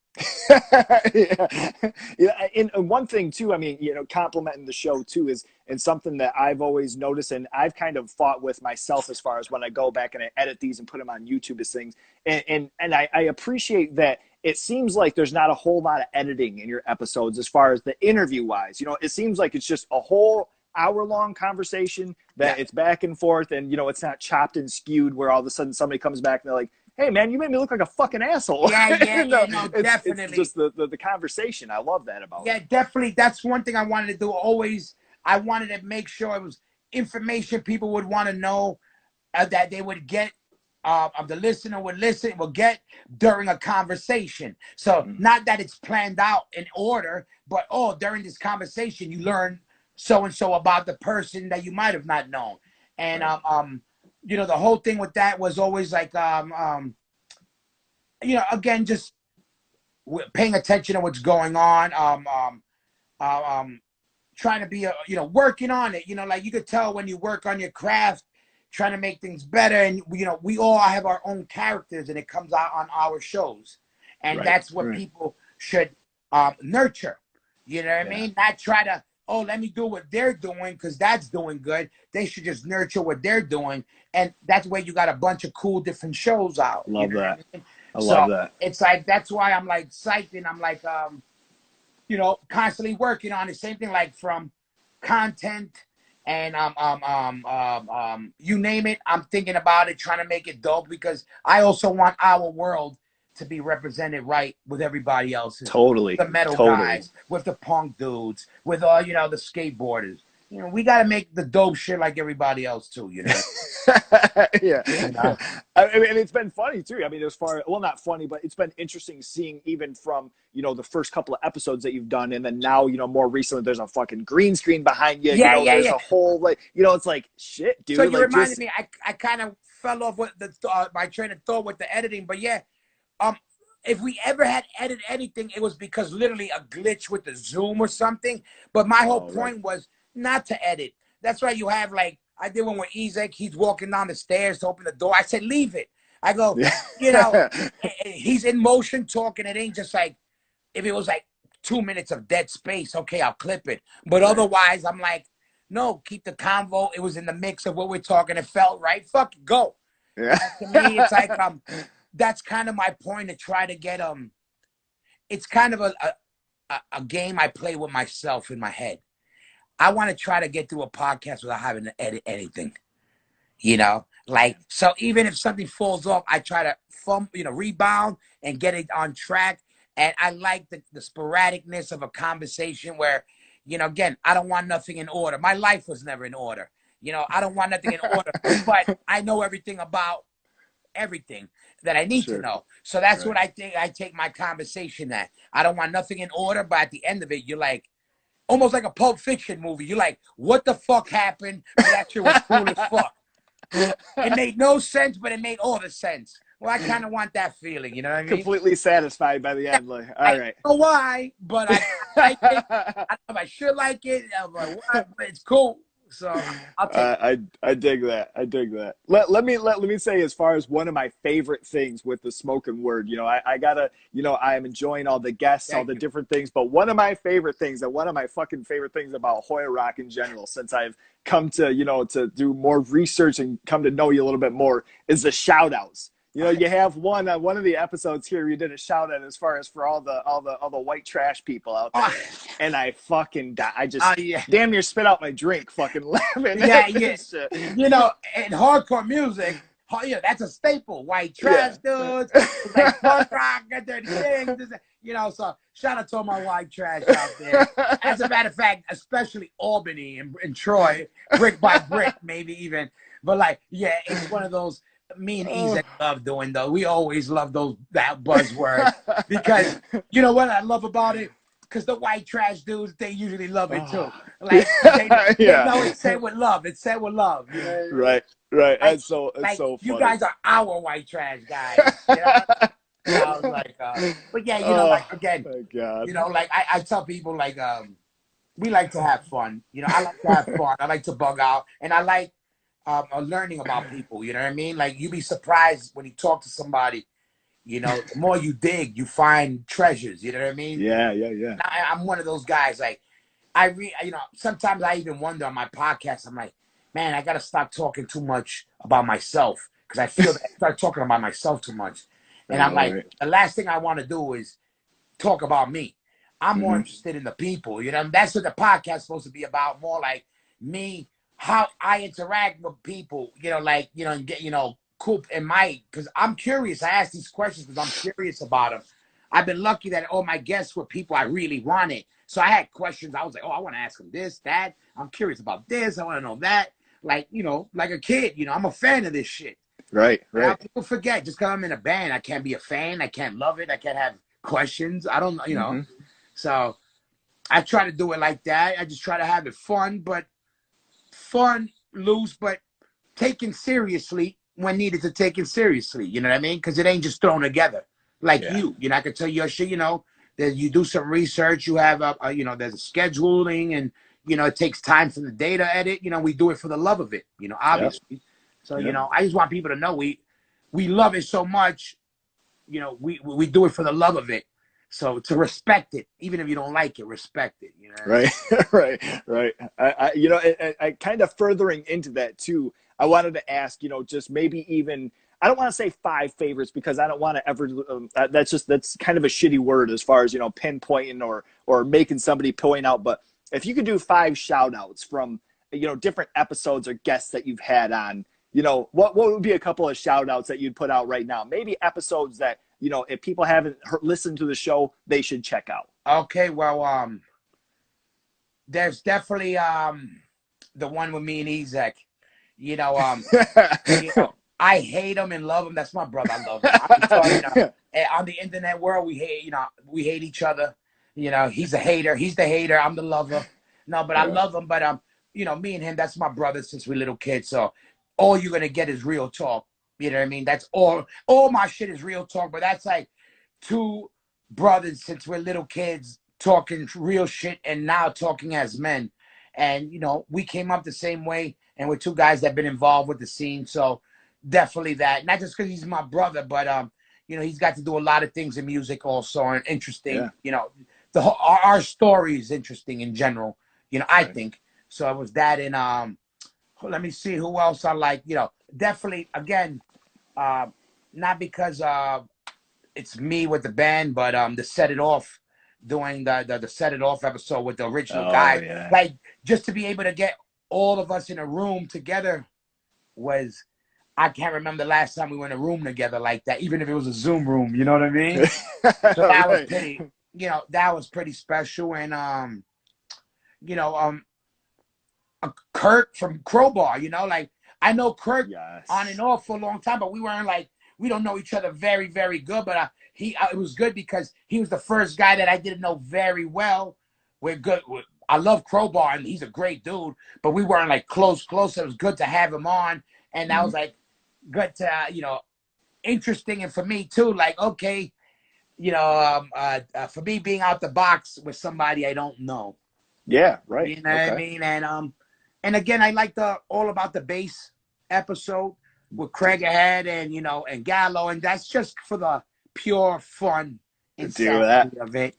Yeah. Yeah, and one thing too, I mean, you know, complimenting the show too is, and something that I've always noticed and I've kind of fought with myself as far as when I go back and I edit these and put them on YouTube as things, and I appreciate that it seems like there's not a whole lot of editing in your episodes as far as the interview wise. You know, it seems like it's just a whole hour-long conversation that Yeah, it's back and forth, and you know, it's not chopped and skewed where all of a sudden somebody comes back and they're like, hey man, you made me look like a fucking asshole. No, no, it's definitely. just the conversation. I love that about Yeah, it. definitely. That's one thing I wanted to do. Always, I wanted to make sure it was information people would want to know, that they would get, the listener would get during a conversation. So Mm, not that it's planned out in order, but during this conversation you learn so and so about the person that you might have not known. And right. you know, the whole thing with that was always like you know, again, just paying attention to what's going on. Trying to be you know, working on it, you know, like you could tell when you work on your craft, trying to make things better. And you know, we all have our own characters and it comes out on our shows, and Right. that's what Right. people should nurture. You know what I Yeah. mean? Not try to, oh, let me do what they're doing because that's doing good. They should just nurture what they're doing, and that's where you got a bunch of cool different shows out. You Love know what that. I mean? I love So that. it's like that's why I'm like psyched, and I'm like you know, constantly working on the same thing, like from content, and you name it. I'm thinking about it, trying to make it dope, because I also want our world to be represented right with everybody else's. Totally. The metal guys, with the punk dudes, with all the skateboarders. We got to make the dope shit like everybody else too. Yeah. You I mean, it's been funny too. I mean, not funny, but it's been interesting seeing even from, the first couple of episodes that you've done. And then now, more recently, there's a fucking green screen behind you. Yeah, there's a whole, it's like, shit, dude. So you like, reminded me, I kind of fell off with my train of thought with the editing, but yeah, if we ever had edited anything, it was because literally a glitch with the Zoom or something. But my whole point was not to edit. That's why you have, like, I did one with Ezek. He's walking down the stairs to open the door. I said, leave it. I go, he's in motion talking. It ain't just like, if it was like 2 minutes of dead space, okay, I'll clip it. But otherwise, I'm like, no, keep the convo. It was in the mix of what we're talking. It felt right. Fuck it, go. Yeah. To me, it's like, that's kind of my point, to try to get, it's kind of a game I play with myself in my head. I want to try to get through a podcast without having to edit anything, like, so even if something falls off, I try to rebound and get it on track. And I like the sporadicness of a conversation where, again, I don't want nothing in order. My life was never in order. I don't want nothing in order, but I know everything about everything that I need to know. So that's what I think I take my conversation at. I don't want nothing in order, but at the end of it, you're like, almost like a Pulp Fiction movie. You're like, what the fuck happened? But that shit was cool as fuck. It made no sense, but it made all the sense. Well, I kind of want that feeling, you know what I mean? Completely satisfied by the end. Like, all right. I don't know why, but I like it. I don't know if I should like it. I'm like, what? But it's cool. So I'll take it. I dig that. I dig that. Let me say, as far as one of my favorite things with the spoken word, I gotta, I am enjoying all the guests, all the different things, but one of my favorite things, and one of my fucking favorite things about Hoya Roc in general, since I've come to, to do more research and come to know you a little bit more, is the shout outs. You have one on one of the episodes here. You did a shout out as far as for all the white trash people out there, and I fucking died. I just damn near spit out my drink, fucking laughing. Yeah. In hardcore music, that's a staple. White trash dudes, like punk rock, got dirty things. So shout out to all my white trash out there. As a matter of fact, especially Albany and Troy, brick by brick, maybe even. But it's one of those. Me and Ezek love doing those. We always love that buzzword, because you know what I love about it? Because the white trash dudes, they usually love it too. Like they know it's said with love. It's said with love. You know what I mean? Right. It's so funny. You guys are our white trash guys. I was like, but yeah, again, I tell people, we like to have fun. I like to have fun. I like to bug out, and I like learning about people, you know what I mean? Like, you'd be surprised when you talk to somebody, the more you dig, you find treasures, you know what I mean? Yeah. I'm one of those guys, like, sometimes I even wonder on my podcast, I'm like, man, I got to stop talking too much about myself, because I feel that I start talking about myself too much. And I'm like, the last thing I want to do is talk about me. I'm more interested in the people, That's what the podcast is supposed to be about, more like me, how I interact with people, and get, cool in because I'm curious. I ask these questions because I'm curious about them. I've been lucky that all my guests were people I really wanted. So I had questions. I was like, I want to ask them this, that. I'm curious about this. I want to know that. Like, like a kid, I'm a fan of this shit. Right. Now, people forget, just because I'm in a band, I can't be a fan. I can't love it. I can't have questions. I don't, So I try to do it like that. I just try to have it fun, loose, but taken seriously when needed to take it seriously. You know what I mean? Because it ain't just thrown together like you. I can tell you your shit. That you do some research. You have there's a scheduling, and it takes time for the data edit. We do it for the love of it. Obviously. Yep. So I just want people to know we love it so much. We do it for the love of it. So to respect it, even if you don't like it, respect it. Right. I kind of furthering into that too. I wanted to ask, just maybe even, I don't want to say 5 favorites, because I don't want to ever. That's kind of a shitty word as far as pinpointing or making somebody point out. But if you could do 5 shout outs from, different episodes or guests that you've had on, what would be a couple of shout outs that you'd put out right now? Maybe episodes that, if people haven't listened to the show, they should check out. Okay, well, there's definitely the one with me and Ezek. You know, I hate him and love him. That's my brother. I love him. On the internet world, we hate each other. He's a hater. He's the hater. I'm the lover. No, but I love him. But me and him, that's my brother since we're little kids. So all you're gonna get is real talk. You know what I mean? That's all my shit is real talk. But that's like 2 brothers since we're little kids talking real shit and now talking as men. And we came up the same way, and we're 2 guys that have been involved with the scene. So definitely that. Not just because he's my brother, but he's got to do a lot of things in music also, and interesting. Yeah. Our story is interesting in general. I think so. It was that, and let me see who else I like. Definitely again, not because it's me with the band, but the Set It Off, doing the Set It Off episode with the original guy. Yeah. Like, just to be able to get all of us in a room together was, I can't remember the last time we were in a room together like that, even if it was a Zoom room, you know what I mean? So that was pretty, that was pretty special. And Kurt from Crowbar, like, I know Kurt on and off for a long time, but we weren't like, we don't know each other very, very good. But it was good because he was the first guy that I didn't know very well. We're good. I love Crowbar, and he's a great dude, but we weren't like close. It was good to have him on, and that was like good to interesting, and for me too. Like, okay, for me being out the box with somebody I don't know. Yeah, right. You know what I mean? And again, I like the All About the Bass episode with Craig ahead and and Gallo, and that's just for the pure fun insanity of it.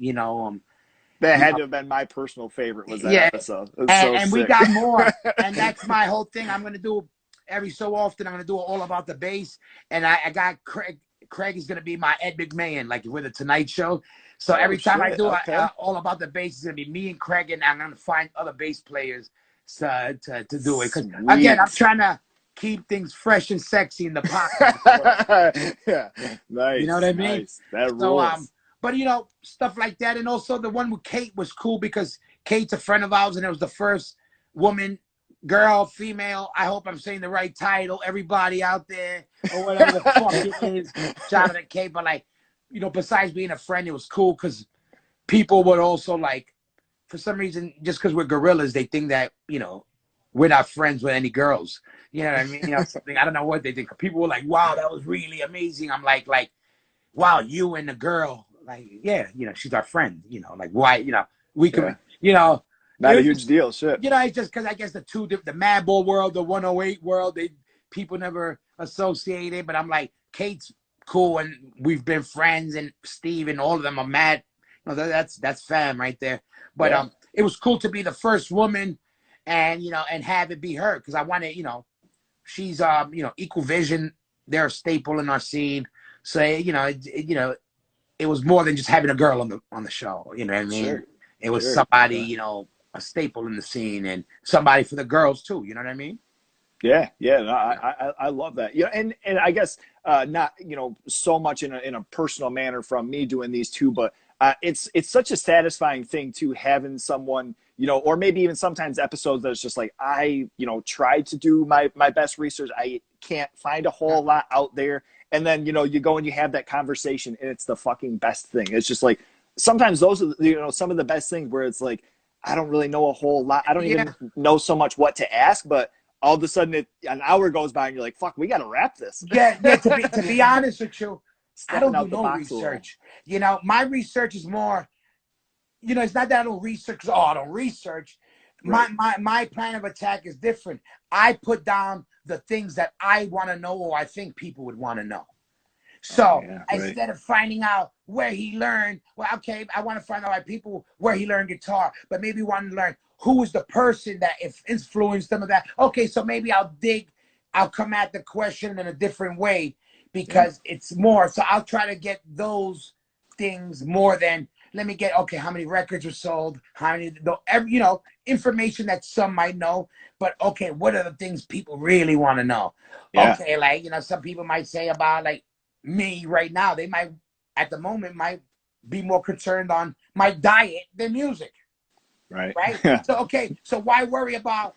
That had to have been my personal favorite, was that episode. And we got more, and that's my whole thing. I'm gonna do every so often. I'm gonna do All About the Bass, and I got Craig. Craig is gonna be my Ed McMahon, like with the Tonight Show. So every time I do All About the Bass, it's gonna be me and Craig, and I'm gonna find other bass players to do it. Because again, I'm trying to keep things fresh and sexy in the pocket. Yeah, nice. You know what I mean? Nice. That rules. But stuff like that, and also the one with Kate was cool because Kate's a friend of ours, and it was the first woman, girl, female. I hope I'm saying the right title. Everybody out there, or whatever the fuck it is. Shout out to Kate, but like, besides being a friend, it was cool because people would also like, for some reason, just because we're gorillas, they think that we're not friends with any girls. You know what I mean? Something, I don't know what they think. People were like, "Wow, that was really amazing." I'm like, "Wow, you and the girl." Like, yeah, she's our friend, like, why, we could, not a huge deal, shit. It's just because I guess the Madball world, the 108 world, people never associated, but I'm like, Kate's cool, and we've been friends, and Steve and all of them are mad. That's fam right there. But it was cool to be the first woman, and and have it be her, because I wanted, she's Equal Vision, they're a staple in our scene, so it was more than just having a girl on the show. You know what I mean? Sure. It was somebody, a staple in the scene, and somebody for the girls too. You know what I mean? Yeah, yeah. No, I love that. And I guess not so much in a personal manner from me doing these two, but it's such a satisfying thing to having someone, or maybe even sometimes episodes that it's just like, I tried to do my best research. I can't find a whole lot out there. And then, you go and you have that conversation, and it's the fucking best thing. It's just like, sometimes those are, some of the best things where it's like, I don't really know a whole lot. I don't even know so much what to ask, but all of a sudden an hour goes by and you're like, fuck, we got to wrap this. Yeah. To be honest with you, I don't do no research. My research is more, it's not that I don't research. I don't research. Right. My plan of attack is different. I put down the things that I want to know, or I think people would want to know. So instead of finding out where he learned, well, okay, I want to find out where he learned guitar, but maybe want to learn who was the person that influenced some of that. Okay, so maybe I'll come at the question in a different way because it's more. So I'll try to get those things more than let me get, okay, how many records were sold, how many, you know, information that some might know, but okay, what are the things people really want to know? Yeah. Okay, like, you know, some people might say about like me right now, they might at the moment might be more concerned on my diet than music. Right. Right. So okay, so why worry about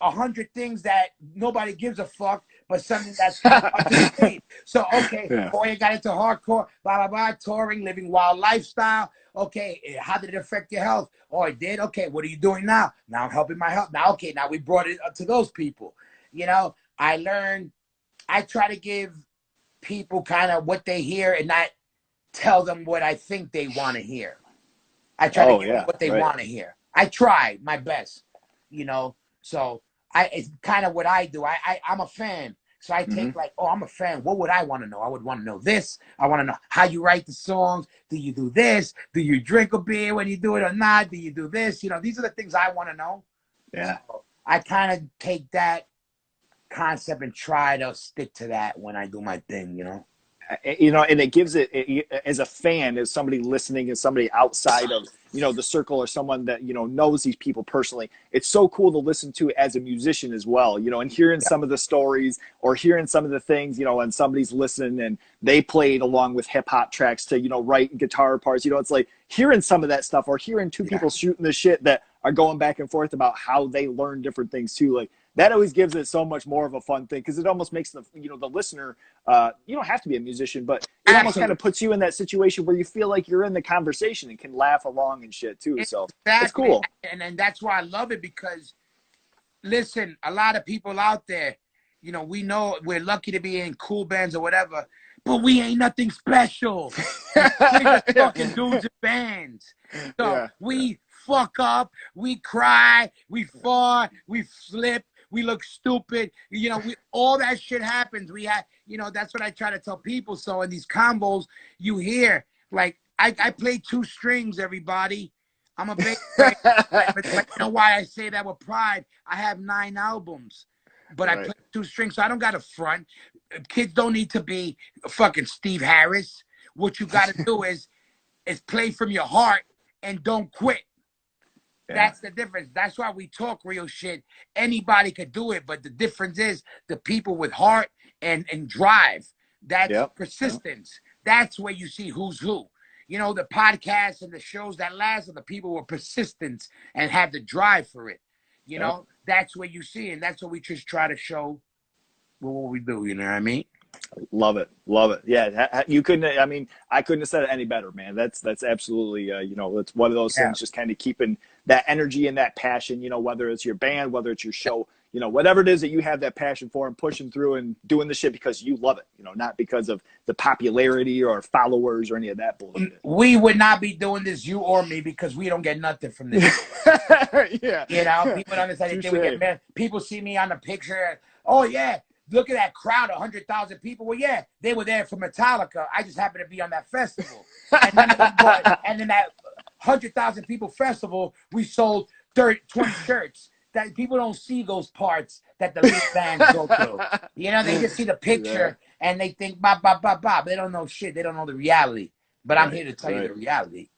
100 things that nobody gives a fuck, but something that's kind of up to date. So okay, Yeah. Hoya got into hardcore, blah blah blah, touring, living wild lifestyle. Okay, how did it affect your health? Oh, it did. Okay, what are you doing now? Now I'm helping my health. Now, okay, now we brought it up to those people. You know, I learned. I try to give people kind of what they hear and not tell them what I think they want to hear. I try to Oh give them yeah. what they Right. want to hear. I try my best, you know. So it's kind of what I do. I'm a fan. So I Mm-hmm. take like, oh, I'm a fan. What would I want to know? I would want to know this. I want to know how you write the songs. Do you do this? Do you drink a beer when you do it or not? Do you do this? You know, these are the things I want to know. Yeah. So I kind of take that concept and try to stick to that when I do my thing, you know. You know, and it gives as a fan, as somebody listening, as somebody outside of, you know, the circle, or someone that, you know, knows these people personally, it's so cool to listen to as a musician as well, you know, and hearing some of the stories or hearing some of the things, you know, and somebody's listening and they played along with hip hop tracks to, you know, write guitar parts, you know, it's like hearing some of that stuff, or hearing two people shooting the shit that are going back and forth about how they learn different things too. Like, that always gives it so much more of a fun thing, because it almost makes the, you know, the listener, you don't have to be a musician, but it almost kind of puts you in that situation where you feel like you're in the conversation and can laugh along and shit too. So it's Exactly. cool. And that's why I love it, because listen, a lot of people out there, you know, we know we're lucky to be in cool bands or whatever, but we ain't nothing special. We're just fucking dudes in bands. So we fuck up, we cry, we fall, we flip, we look stupid. You know, all that shit happens. We have, you know, that's what I try to tell people. So in these combos, you hear, like, I play 2 strings, everybody. I'm a bass player. But you know why I say that with pride? I have 9 albums, but I play 2 strings, so I don't got a front. Kids don't need to be fucking Steve Harris. What you got to do is play from your heart and don't quit. That's the difference. That's why we talk real shit. Anybody could do it, but the difference is the people with heart and drive. That's persistence. That's where you see who's who. You know, the podcasts and the shows that last are the people with persistence and have the drive for it. You know, that's where you see, and that's what we just try to show what we do. You know what I mean? Love it. Love it. Yeah. You couldn't, I mean, I couldn't have said it any better, man. That's absolutely, you know, it's one of those things, just kind of keeping that energy and that passion, you know, whether it's your band, whether it's your show, you know, whatever it is that you have that passion for, and pushing through and doing the shit because you love it, you know, not because of the popularity or followers or any of that bullshit. We would not be doing this, you or me, because we don't get nothing from this. Yeah. You know, people don't understand. They get mad. People see me on the picture. Oh, yeah. Look at that crowd, 100,000 people. Well, yeah, they were there for Metallica. I just happened to be on that festival. And none of them bought, and in that 100,000 people festival, we sold 20 shirts. That people don't see those parts that the lead bands go through. You know, they just see the picture and they think, bop, bop, bop, bop. They don't know shit. They don't know the reality. But I'm here to tell you the reality.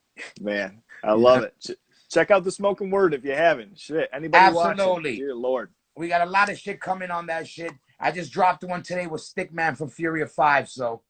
Man, I love it. Check out the Smoking Word if you haven't. Shit, anybody watching? Dear Lord. We got a lot of shit coming on that shit. I just dropped one today with Stickman from Fury of 5, so.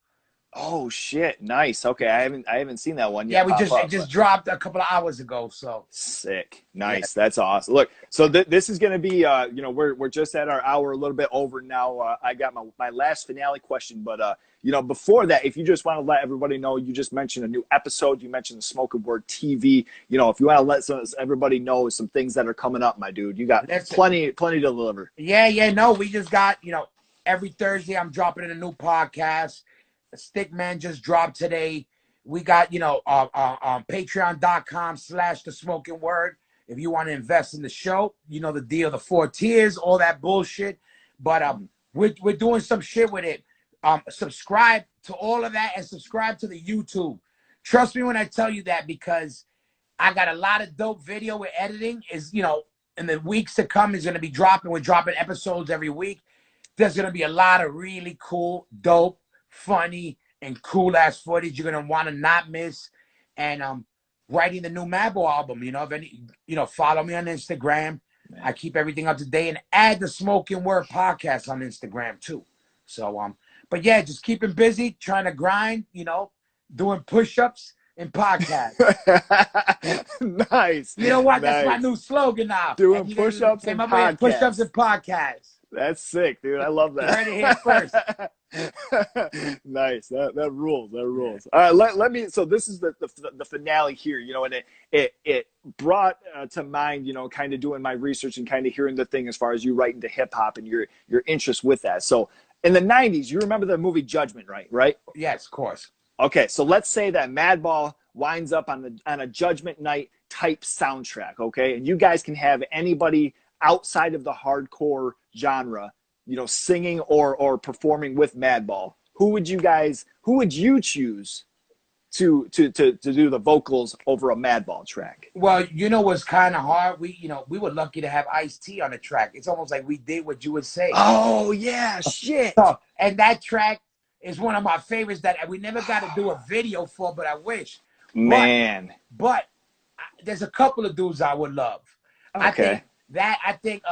Oh shit, nice. Okay, I haven't seen that one yet. Yeah, it just dropped a couple of hours ago, so. Sick. Nice. Yeah. That's awesome. Look, so this is going to be you know, we're just at our hour, a little bit over now. I got my last finale question, but you know, before that, if you just want to let everybody know, you just mentioned a new episode, you mentioned the Smoking Word TV. You know, if you want to let everybody know some things that are coming up, my dude, you got plenty to deliver. Yeah, no, we just got, you know, every Thursday I'm dropping in a new podcast. Stickman just dropped today. We got, you know, patreon.com/the Smoking Word. If you want to invest in the show, you know the deal, the 4 tiers, all that bullshit. But we're doing some shit with it. Subscribe to all of that and subscribe to the YouTube. Trust me when I tell you that, because I got a lot of dope video with editing. Is, you know, in the weeks to come is going to be dropping. We're dropping episodes every week. There's going to be a lot of really cool, dope, funny, and cool ass footage you're going to want to not miss. And writing the new Madball album. You know, if any, follow me on Instagram. Man. I keep everything up to date, and add the Smoking Word podcast on Instagram too. So but yeah, just keeping busy, trying to grind. Doing push-ups and podcasts. Nice. You know what? Nice. That's my new slogan now. Doing push-ups and podcasts. Push-ups and podcasts. That's sick, dude. I love that. You heard it here first. Nice. That rules. That rules. All right. Let me. So this is the finale here. And it brought to mind, kind of doing my research and kind of hearing the thing as far as you writing to hip hop and your interest with that. So in the '90s, you remember the movie Judgment, right? Yes, of course. Okay. So let's say that Madball winds up on a Judgment Night type soundtrack. Okay, and you guys can have anybody outside of the hardcore genre, singing or performing with Madball. Who would you choose to do the vocals over a Madball track? Well, what's kind of hard? We were lucky to have Ice-T on the track. It's almost like we did what you would say. Oh yeah, shit. So, and that track is one of my favorites that we never got to do a video for, but I wish. Man. But there's a couple of dudes I would love. Okay. I think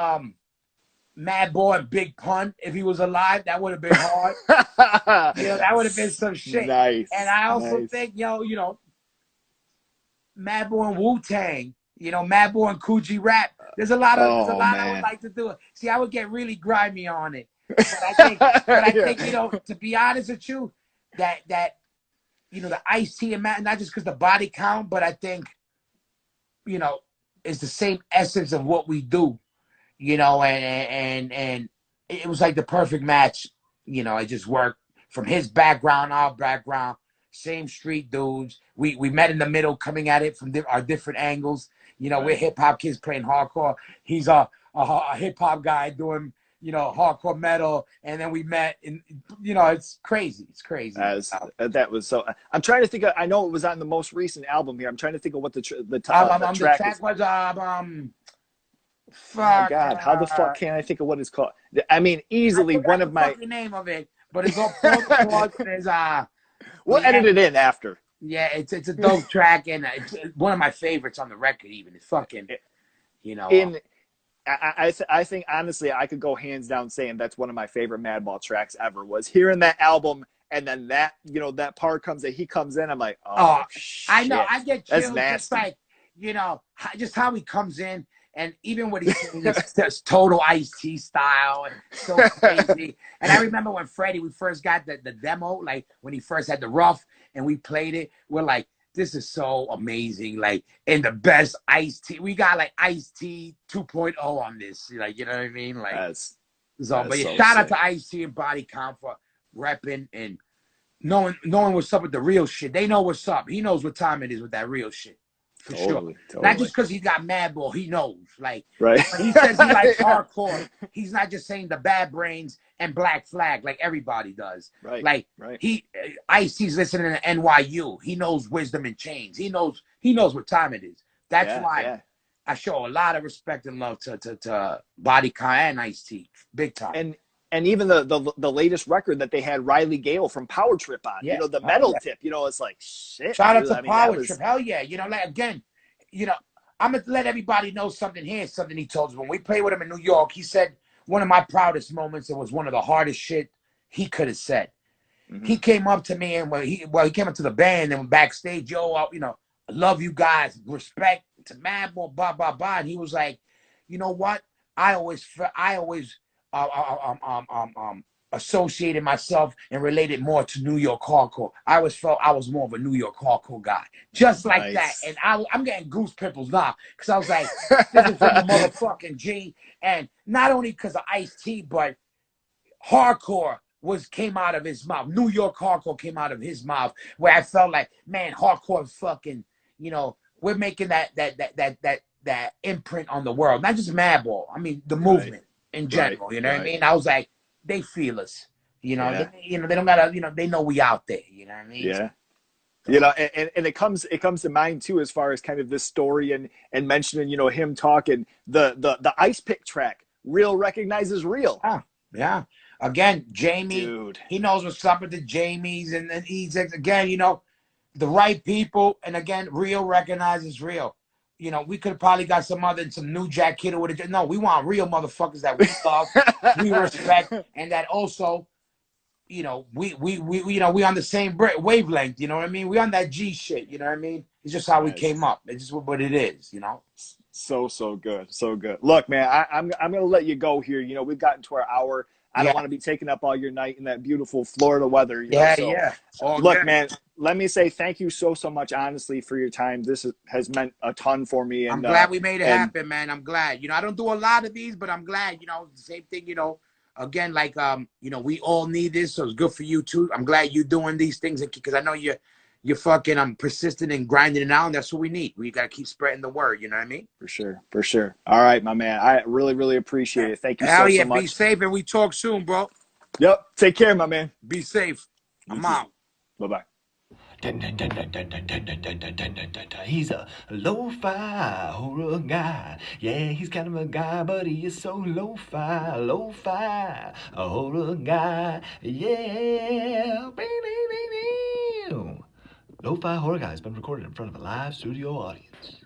Madball and Big Pun, if he was alive, that would have been hard. That would have been some shit. Nice. And I also think, Madball and Wu-Tang, Madball and Coogee Rap. There's a lot I would like to do. See, I would get really grimy on it. But I think, to be honest with you, that the Ice-T and Matt, not just because the body count, but I think, it's the same essence of what we do, and it was like the perfect match. It just worked from his background, our background, same street dudes. We met in the middle, coming at it from our different angles. We're hip hop kids playing hardcore. He's a hip hop guy doing, hardcore metal, and then we met, and it's crazy. It's crazy. That was so. I'm trying to think of. I know it was on the most recent album here. I'm trying to think of what the track was. Fuck. Oh God, how the fuck can I think of what it's called? I mean, easily one of my the name of it, but it's all is we'll edit it in after. Yeah, it's a dope track, and it's one of my favorites on the record. Even it's fucking, I think honestly, I could go hands down saying that's one of my favorite Madball tracks ever. Was hearing that album, and then that that part he comes in. I'm like, oh shit. I know, I get chills. Just like just how he comes in, and even what he's saying is total Ice-T style and so crazy. And I remember when Freddie, we first got the demo, like when he first had the rough, and we played it. We're like, this is so amazing, like, and the best Ice-T. We got like Ice-T 2.0 on this, like, you know what I mean? Like, shout out to Ice-T and Body Count for repping and knowing what's up with the real shit. They know what's up. He knows what time it is with that real shit. For sure. Not just because he got Madball, he knows. Like, right. When he says he likes hardcore, he's not just saying the Bad Brains and Black Flag like everybody does. Right. Like, Ice-T's listening to NYU. He knows Wisdom in Chains. He knows what time it is. That's why I show a lot of respect and love to Body Count and Ice-T. Big time. And even the latest record that they had Riley Gale from Power Trip on, the metal tip, it's like shit. Shout out to Power Trip, hell yeah. Like, again, I'm gonna let everybody know something here. Something he told us when we played with him in New York. He said one of my proudest moments. It was one of the hardest shit he could have said. Mm-hmm. He came up to me and he came up to the band and backstage, I love you guys, respect to Madball, blah blah blah. And he was like, you know what? I always associated myself and related more to New York hardcore. I always felt I was more of a New York hardcore guy. Just like that. And I'm getting goose pimples now because I was like, this is from a motherfucking G. And not only because of Ice-T, but hardcore came out of his mouth. New York hardcore came out of his mouth, where I felt like, man, hardcore is fucking, we're making that imprint on the world. Not just Madball. I mean, the movement. In general, you know what I mean? I was like, they feel us, they don't gotta, they know we out there, you know what I mean? Yeah. And it comes to mind too, as far as kind of this story and mentioning, him talking the Ice Pick track, real recognizes real. Yeah. Again, Jamie, dude, he knows what's up with the Jamies, and then he's again, the right people, and again, real recognizes real. You know, we could have probably got some new jack kid or whatever. No, we want real motherfuckers that we love, we respect, and that also, you know, we on the same wavelength. You know what I mean? We on that G shit. You know what I mean? It's just how we came up. It's just what it is. You know. So good, so good. Look, man, I'm gonna let you go here. You know, we've gotten to our hour. I don't Yeah. want to be taking up all your night in that beautiful Florida weather. You know, Yeah. so Yeah. All look, good. man, let me say thank you so much, honestly, for your time. This has meant a ton for me, I'm and glad we made it happen, man. I'm glad. You know, I don't do a lot of these, but I'm glad. You know, the same thing. You know, again, like you know, we all need this, so it's good for you too. I'm glad you're doing these things because I know you're fucking persistent and grinding it out, and that's what we need. We gotta keep spreading the word. You know what I mean? for sure, for sure. All right, my man, I really appreciate it. Thank you Hell so yeah. Be much. safe, and we talk soon, bro. Yep, take care, my man. Be safe. You I'm too. out. Bye bye. He's a lo-fi horror guy. Yeah, he's kind of a guy, but he is so lo-fi, a horror guy. Yeah. Lo-fi horror guy has been recorded in front of a live studio audience.